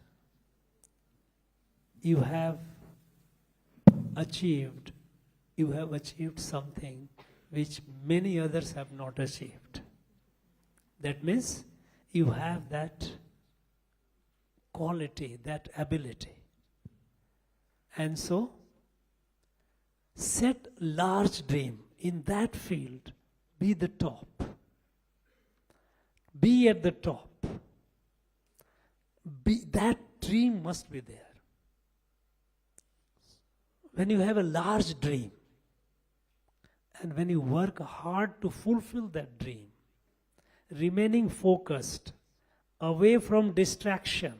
you have achieved something which many others have not achieved. That means you have that quality, that ability. And so, set large dream. In that field, be the top. Be at the top. That dream must be there. When you have a large dream, and when you work hard to fulfill that dream, remaining focused, away from distraction,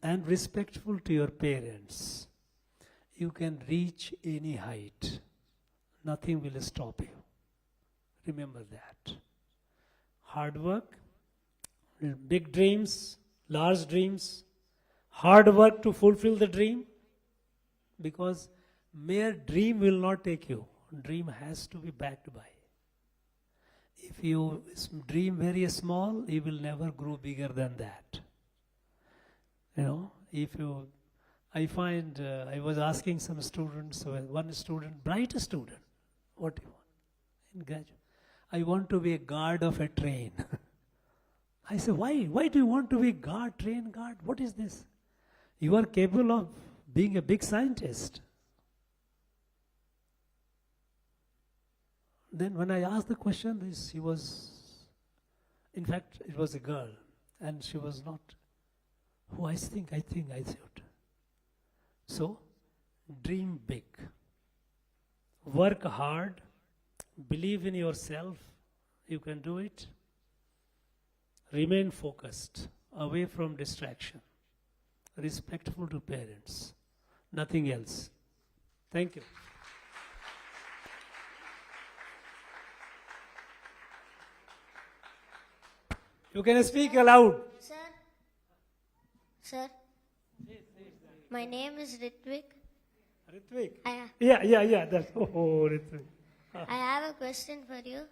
and respectful to your parents, you can reach any height. Nothing will stop you. Remember that. Hard work, big dreams, large dreams, hard work to fulfill the dream, because mere dream will not take you. Dream has to be backed by. If you dream very small, you will never grow bigger than that. I find, I was asking some students, one student, bright student, what do you want in graduate? I want to be a guard of a train. I said, why? Why do you want to be train guard? What is this? You are capable of being a big scientist. Then when I asked the question, it was a girl, and she was not who I think I should. So, dream big. Work hard. Believe in yourself. You can do it. Remain focused, away from distraction. respectful to parents. Nothing else. Thank you. You can speak aloud. Sir, my name is Ritvik. Ritvik? I, Yeah. That's, Ritvik. I have a question for you.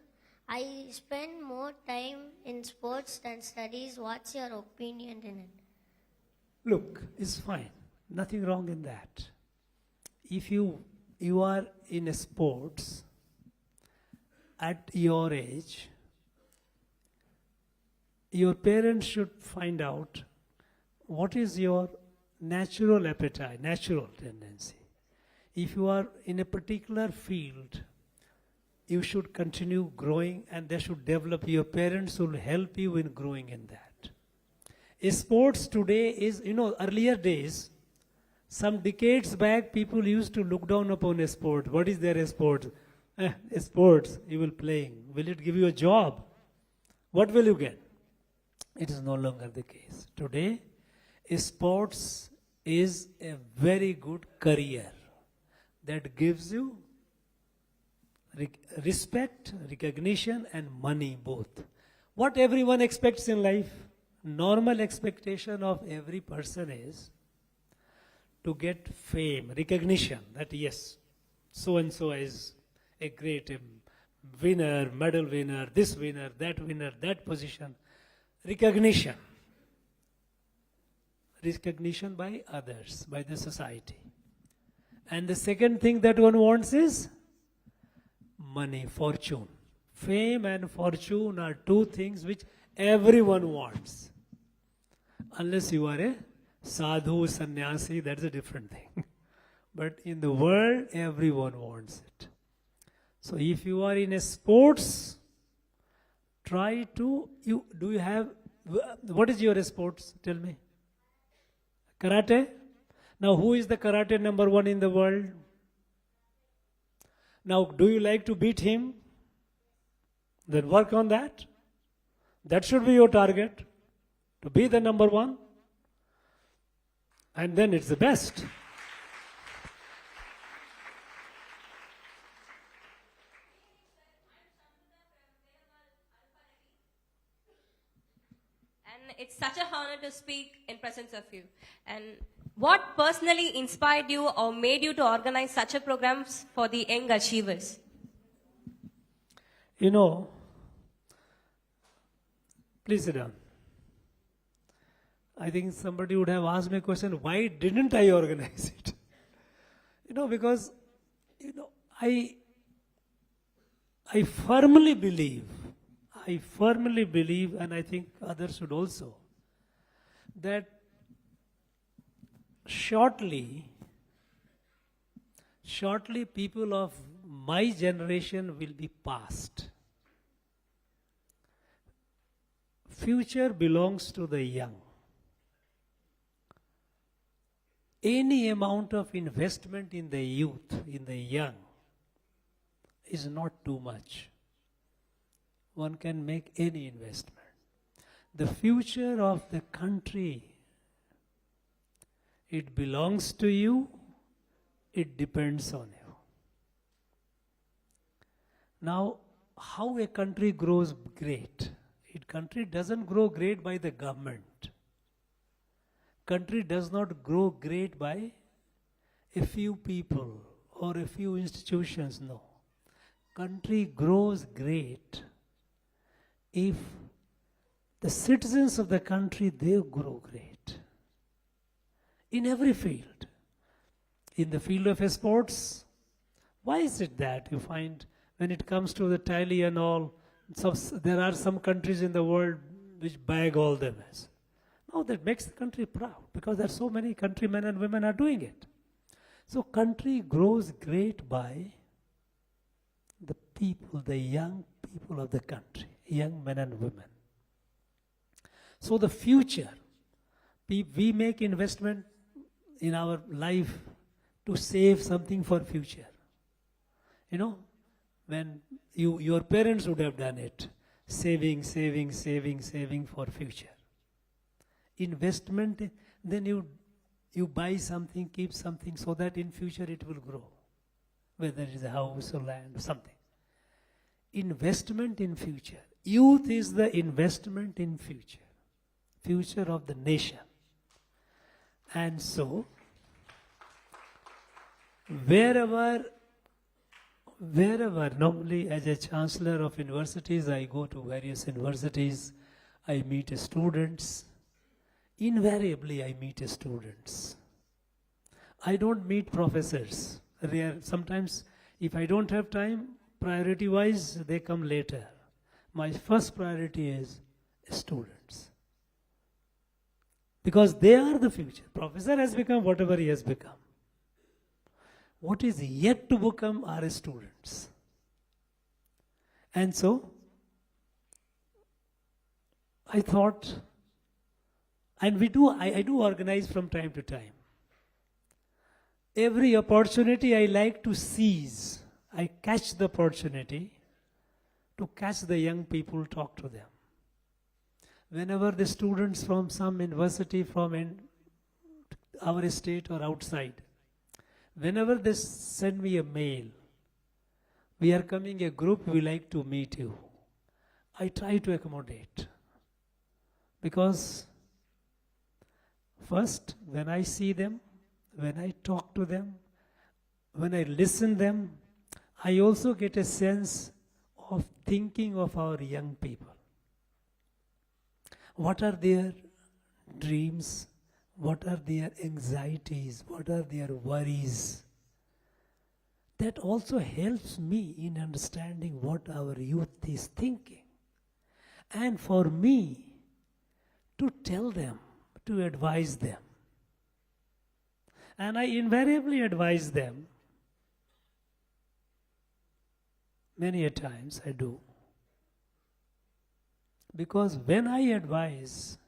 I spend more time in sports than studies. What's your opinion in it? Look, it's fine. Nothing wrong in that. If you are in a sports at your age, your parents should find out what is your natural appetite, natural tendency. If you are in a particular field, you should continue growing and they should develop. Your parents will help you in growing in that. Sports today is, earlier days, some decades back, people used to look down upon a sport. What is there a sport? Sports, you will playing. Will it give you a job? What will you get? It is no longer the case. Today, sports is a very good career that gives you respect, recognition, and money both. What everyone expects in life, normal expectation of every person is to get fame, recognition, that yes, so-and-so is a great winner, medal winner, this winner, that position. Recognition by others, by the society. And the second thing that one wants is money, fortune. Fame and fortune are two things which everyone wants. Unless you are a sadhu, sannyasi, that's a different thing. But in the world, everyone wants it. So if you are in a sports, try to, what is your sports? Tell me. Karate? Now who is the karate number 1 in the world? Now do you like to beat him? Then work on that. That should be your target, to be the number 1. And then it's the best. And it's such an honor to speak in presence of you. And what personally inspired you or made you to organize such a programs for the young achievers? Please sit down. I think somebody would have asked me a question, why didn't I organize it? Because, I firmly believe, and I think others should also, that shortly people of my generation will be past. Future belongs to the young. Any amount of investment in the youth, in the young, is not too much. One can make any investment. The future of the country, it belongs to you, it depends on you. Now, how a country grows great? A country doesn't grow great by the government. Country does not grow great by a few people or a few institutions, no. Country grows great if the citizens of the country, they grow great. In every field. In the field of sports, why is it that you find when it comes to the tally and all, there are some countries in the world which bag all the medals. Now that makes the country proud because there are so many countrymen and women are doing it. So country grows great by the people, the young people of the country, young men and women. So the future, we make investment in our life to save something for future. When your parents would have done it, saving for future. Investment, then you You buy something, keep something so that in future it will grow, whether it is a house or land or something. Investment in future. Youth is the investment in future of the nation. And so, wherever, normally as a chancellor of universities, I go to various universities, I meet students. Invariably, I meet students. I don't meet professors. Sometimes, if I don't have time, priority-wise, they come later. My first priority is students. Because they are the future. Professor has become whatever he has become. What is yet to become are students. And so, I thought, and I do organize from time to time. Every opportunity I like to seize. I catch the opportunity to catch the young people, talk to them. Whenever the students from some university from our state or outside, whenever they send me a mail, we are coming a group, we like to meet you. I try to accommodate. Because first, when I see them, when I talk to them, when I listen them, I also get a sense of thinking of our young people. What are their dreams? What are their anxieties? What are their worries? That also helps me in understanding what our youth is thinking. And for me, to tell them, to advise them. And I invariably advise them. Many a times I do. Because when I advise,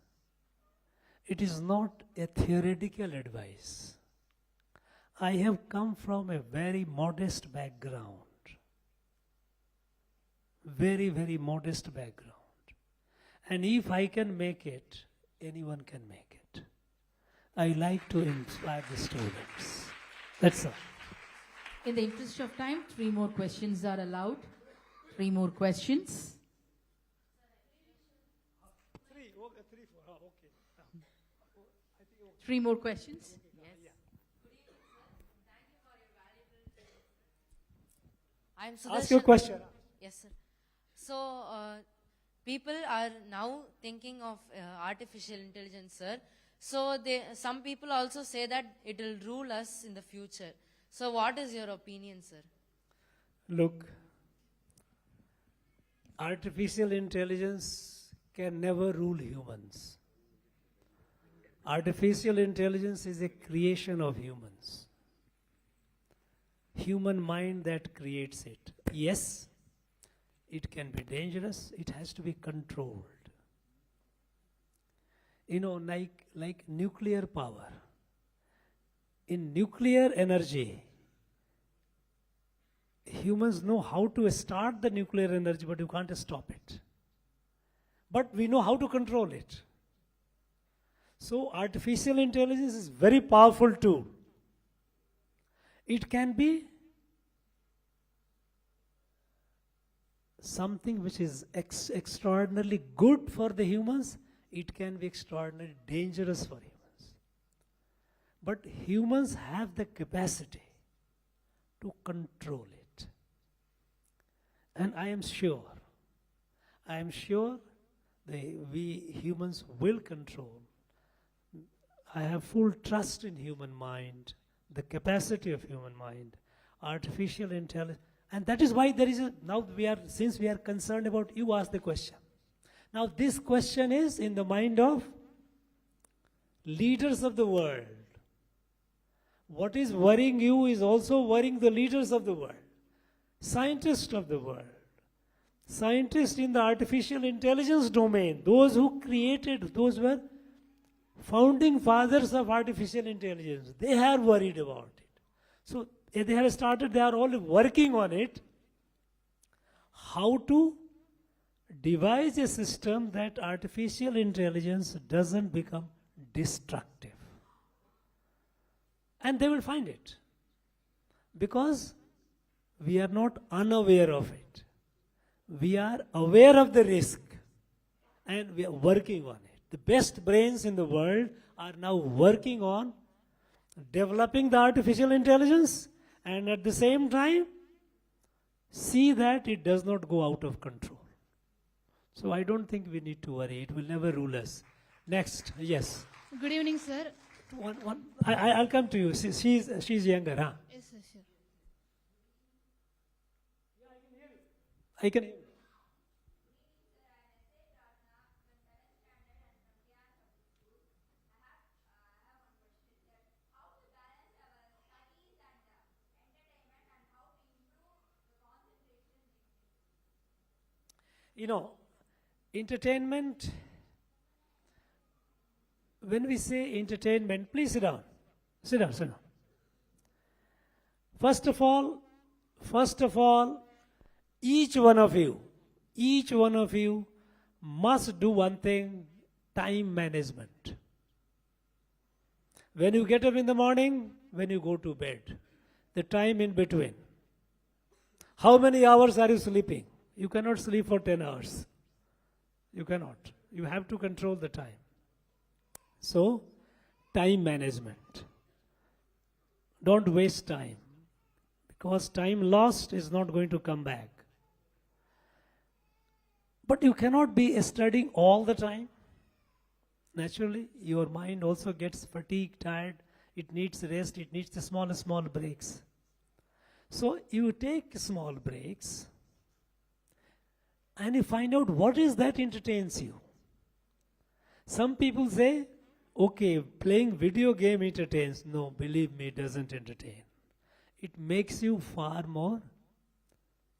it is not a theoretical advice. I have come from a very modest background. Very, very modest background. And if I can make it, anyone can make it. I like to inspire the students. That's all. In the interest of time, 3 more questions are allowed. 3 more questions. 3 more questions. Yes. I'm Ask your question. Yes, sir. So, people are now thinking of artificial intelligence, sir. So, some people also say that it will rule us in the future. So, what is your opinion, sir? Look, artificial intelligence can never rule humans. Artificial intelligence is a creation of humans. Human mind that creates it. Yes, it can be dangerous. It has to be controlled. You know, like nuclear power. In nuclear energy, humans know how to start the nuclear energy, but you can't stop it. But we know how to control it. So artificial intelligence is very powerful tool. It can be something which is extraordinarily good for the humans. It can be extraordinarily dangerous for humans. But humans have the capacity to control it. And I am sure we humans will control. I have full trust in human mind, the capacity of human mind, artificial intelligence. And that is why there is since we are concerned about, you ask the question. Now this question is in the mind of leaders of the world. What is worrying you is also worrying the leaders of the world, scientists of the world, scientists in the artificial intelligence domain, those who created, those were founding fathers of artificial intelligence. They are worried about it. So they have started, they are all working on it. How to devise a system that artificial intelligence doesn't become destructive. And they will find it. Because we are not unaware of it. We are aware of the risk and we are working on it. The best brains in the world are now working on developing the artificial intelligence and at the same time see that it does not go out of control. So I don't think we need to worry. It will never rule us. Next, yes. Good evening, sir. I'll come to you. She's younger, huh? Yes, sir, sure. I can hear you. You know, entertainment, when we say entertainment, please sit down. Sit down, sit down. First of all, each one of you must do one thing, time management. When you get up in the morning, when you go to bed, the time in between. How many hours are you sleeping? You cannot sleep for 10 hours. You cannot. You have to control the time. So, time management. Don't waste time. Because time lost is not going to come back. But you cannot be studying all the time. Naturally, your mind also gets fatigued, tired. It needs rest. It needs the small breaks. So, you take small breaks and you find out what is that entertains you. Some people say, okay, playing video game entertains. No, believe me, it doesn't entertain. It makes you far more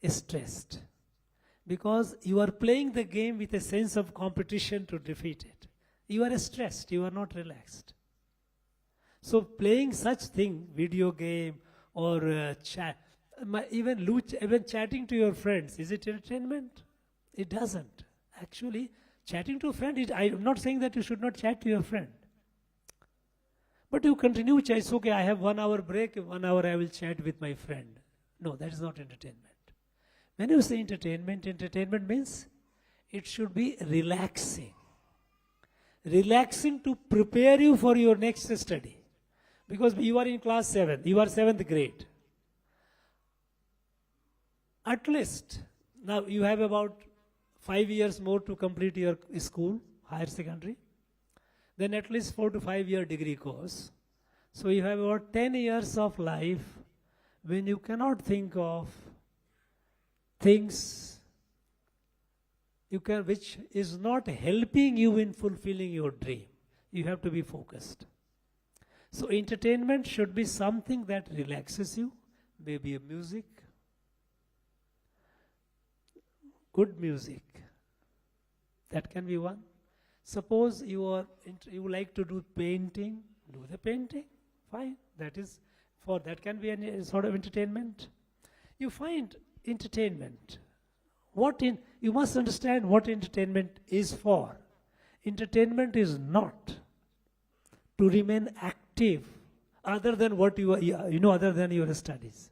stressed. Because you are playing the game with a sense of competition to defeat it. You are stressed, you are not relaxed. So playing such thing, video game or chat, even chatting to your friends, is it entertainment? It doesn't. Actually, chatting to a friend, I'm not saying that you should not chat to your friend. But you continue chat. It's okay, I have 1 hour break, 1 hour I will chat with my friend. No, that is not entertainment. When you say entertainment means it should be relaxing. Relaxing to prepare you for your next study. Because you are in class 7, you are 7th grade. At least, now you have about 5 years more to complete your school, higher secondary. Then at least 4 to 5 year degree course. So you have about 10 years of life when you cannot think of things which is not helping you in fulfilling your dream. You have to be focused. So entertainment should be something that relaxes you, maybe a music, good music. That can be one. Suppose you like to do painting, do the painting, fine. That can be a sort of entertainment. You find entertainment. You must understand what entertainment is for. Entertainment is not to remain active other than what other than your studies.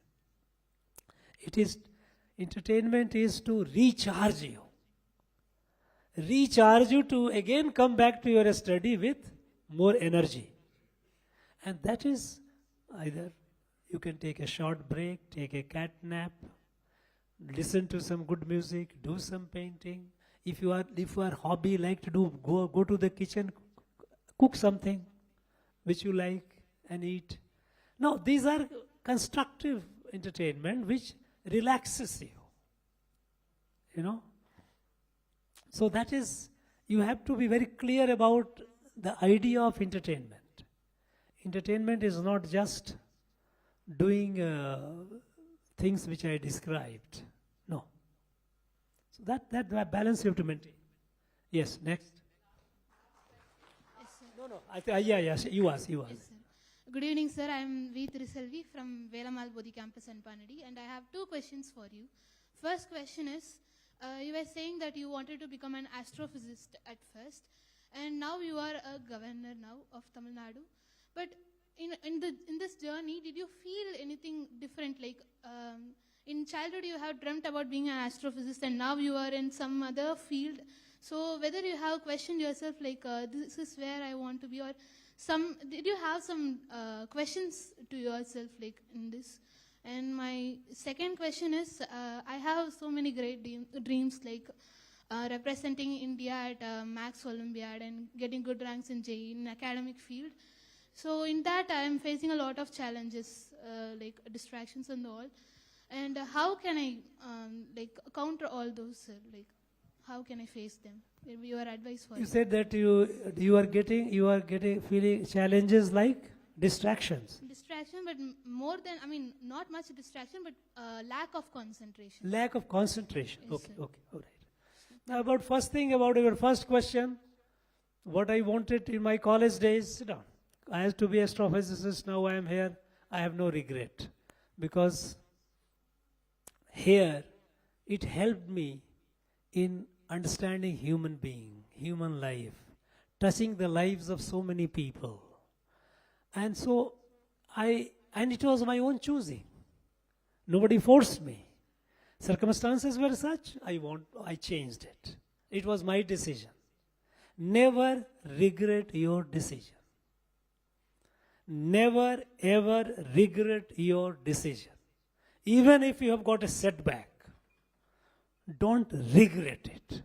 Entertainment is to recharge you. Recharge you to again come back to your study with more energy. And that is either you can take a short break, take a cat nap, listen to some good music, do some painting. If you are hobby like to do, go to the kitchen, cook something which you like and eat. Now these are constructive entertainment which relaxes you. So that is, you have to be very clear about the idea of entertainment. Entertainment is not just doing things which I described. No. So that balance you have to maintain. Yes, next. Yes, sir. No. You ask. Yes, sir. Good evening, sir. I am V. Triselvi from Velamal Bodhi Campus and Panadi, and I have 2 questions for you. First question is, you were saying that you wanted to become an astrophysicist at first, and now you are a governor now of Tamil Nadu. But in this journey, did you feel anything different? Like in childhood, you have dreamt about being an astrophysicist, and now you are in some other field. So whether you have questioned yourself, like this is where I want to be, or did you have some questions to yourself, like in this? And my second question is, I have so many great dreams, like representing India at Max Olympiad and getting good ranks in JEE in academic field. So in that, I am facing a lot of challenges, like distractions and all. And how can I like counter all those? Like, how can I face them? Maybe your advice for You said that you are getting feeling challenges like distractions. Distraction, but more than, I mean, not much distraction, but lack of concentration. Lack of concentration. Yes, Okay, sir. okay, all right. Now about your first question, what I wanted in my college days, sit down. I had to be astrophysicist, now I am here. I have no regret because here it helped me in understanding human being, human life, touching the lives of so many people. And so and it was my own choosing. Nobody forced me. Circumstances were such, I changed it. It was my decision. Never regret your decision. Never ever regret your decision. Even if you have got a setback, don't regret it.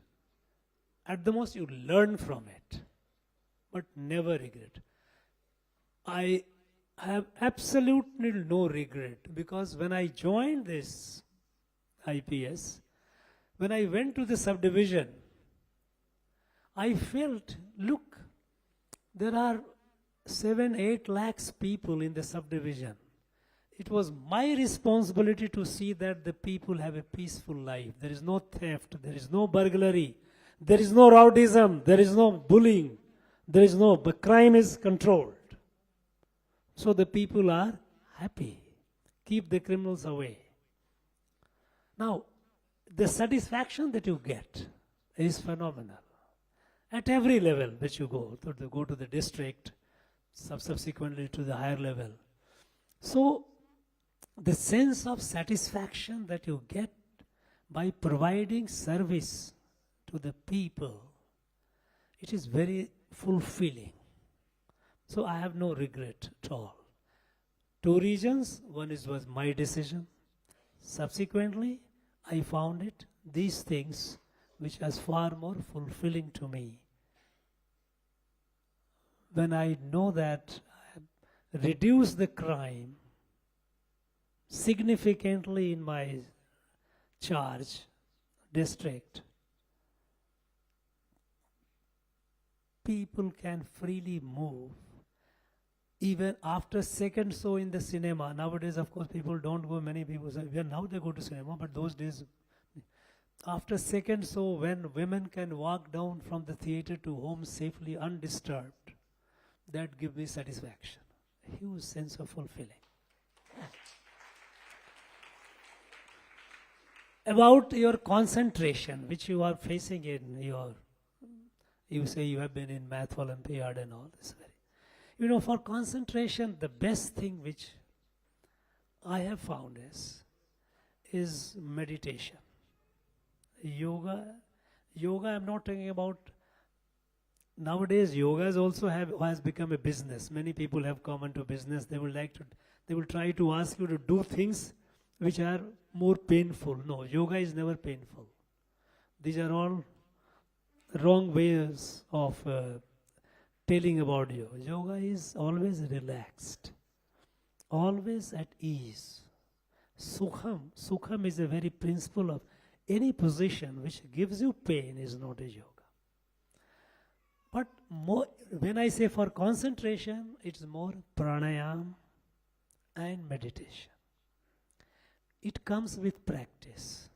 At the most, you learn from it, but never regret. I have absolutely no regret because when I joined this IPS, when I went to the subdivision, I felt, look, there are 7-8 lakhs people in the subdivision. It was my responsibility to see that the people have a peaceful life. There is no theft, there is no burglary, there is no rowdyism, there is no bullying, but crime is controlled. So the people are happy. Keep the criminals away. Now, the satisfaction that you get is phenomenal. At every level that you go to the district, subsequently to the higher level. So, the sense of satisfaction that you get by providing service to the people, it is very fulfilling. So I have no regret at all. 2 reasons. One was my decision. Subsequently, I found these things which was far more fulfilling to me. When I know that I have reduced the crime significantly in my charge district, people can freely move. Even after second show in the cinema, nowadays of course people don't go, many people say, well, now they go to cinema, but those days, after second show when women can walk down from the theater to home safely undisturbed, that gives me satisfaction, a huge sense of fulfilling. About your concentration, which you are facing in you say you have been in Math Olympiad and all this. For concentration, the best thing which I have found is meditation. Yoga, I'm not talking about, nowadays yoga has become a business. Many people have come into business. They will try to ask you to do things which are more painful. No, yoga is never painful. These are all wrong ways of telling about yoga. Yoga is always relaxed, always at ease. Sukham is a very principle of any position which gives you pain is not a yoga. But when I say for concentration, it's more pranayam and meditation. It comes with practice.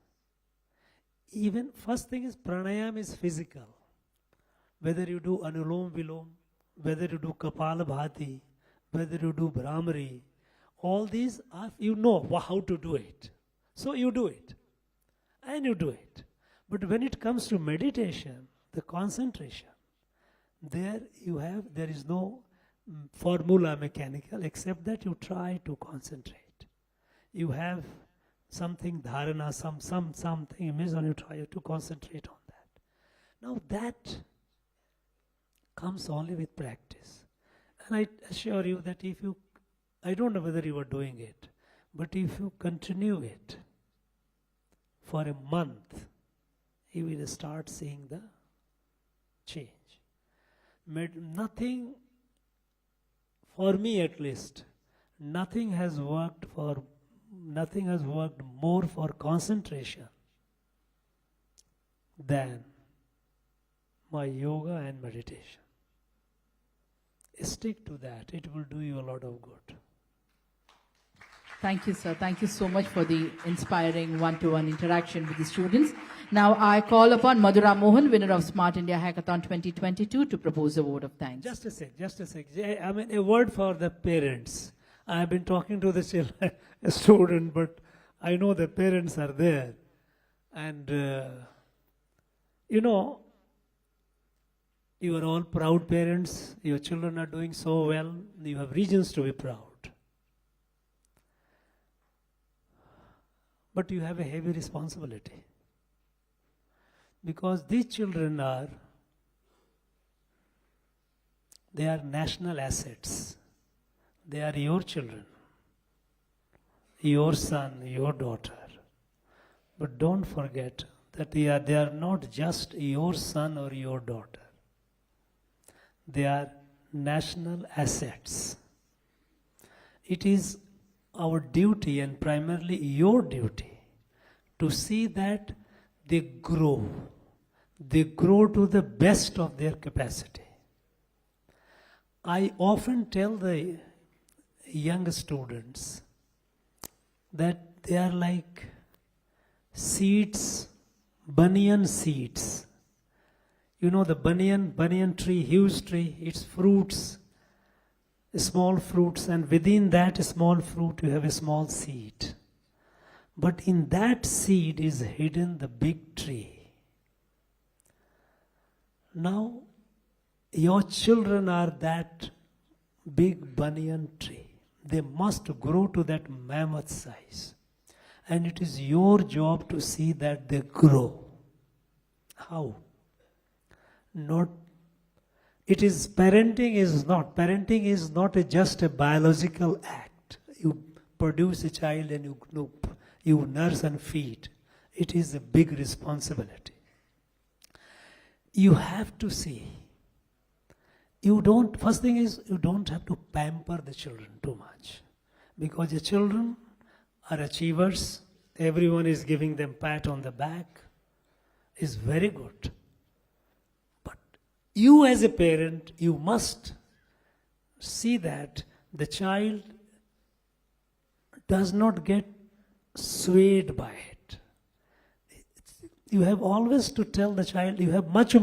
Even first thing is pranayam is physical. Whether you do anulom vilom, whether you do kapalabhati, whether you do brahmari, all these are, you know how to do it. So you do it. And you do it. But when it comes to meditation, the concentration, there is no formula mechanical, except that you try to concentrate. You have something dharana, something image, and you try to concentrate on that. Now that comes only with practice. And I assure you that if you, I don't know whether you are doing it, but if you continue it for a month, you will start seeing the change. Nothing, for me at least, nothing has worked more for concentration than my yoga and meditation. Stick to that. It will do you a lot of good. Thank you, sir. Thank you so much for the inspiring one-to-one interaction with the students. Now I call upon Madhura Mohan, winner of Smart India Hackathon 2022, to propose a vote of thanks. Just a sec. I mean, a word for the parents. I have been talking to the children, a student, but I know the parents are there. And, you are all proud parents. Your children are doing so well. You have reasons to be proud. But you have a heavy responsibility. Because these children they are national assets. They are your children, your son, your daughter. But don't forget that they are not just your son or your daughter. They are national assets. It is our duty, and primarily your duty, to see that they grow. They grow to the best of their capacity. I often tell the young students that they are like seeds, banyan seeds. You know the banyan tree, huge tree, its fruits, small fruits, and within that small fruit you have a small seed. But in that seed is hidden the big tree. Now, your children are that big banyan tree. They must grow to that mammoth size. And it is your job to see that they grow. How? Parenting is not just a biological act. You produce a child and you nurse and feed. It is a big responsibility. You have to see. First thing is, you don't have to pamper the children too much. Because the children are achievers. Everyone is giving them pat on the back. It's very good. But you as a parent, you must see that the child does not get swayed by it. You have always to tell the child you have much more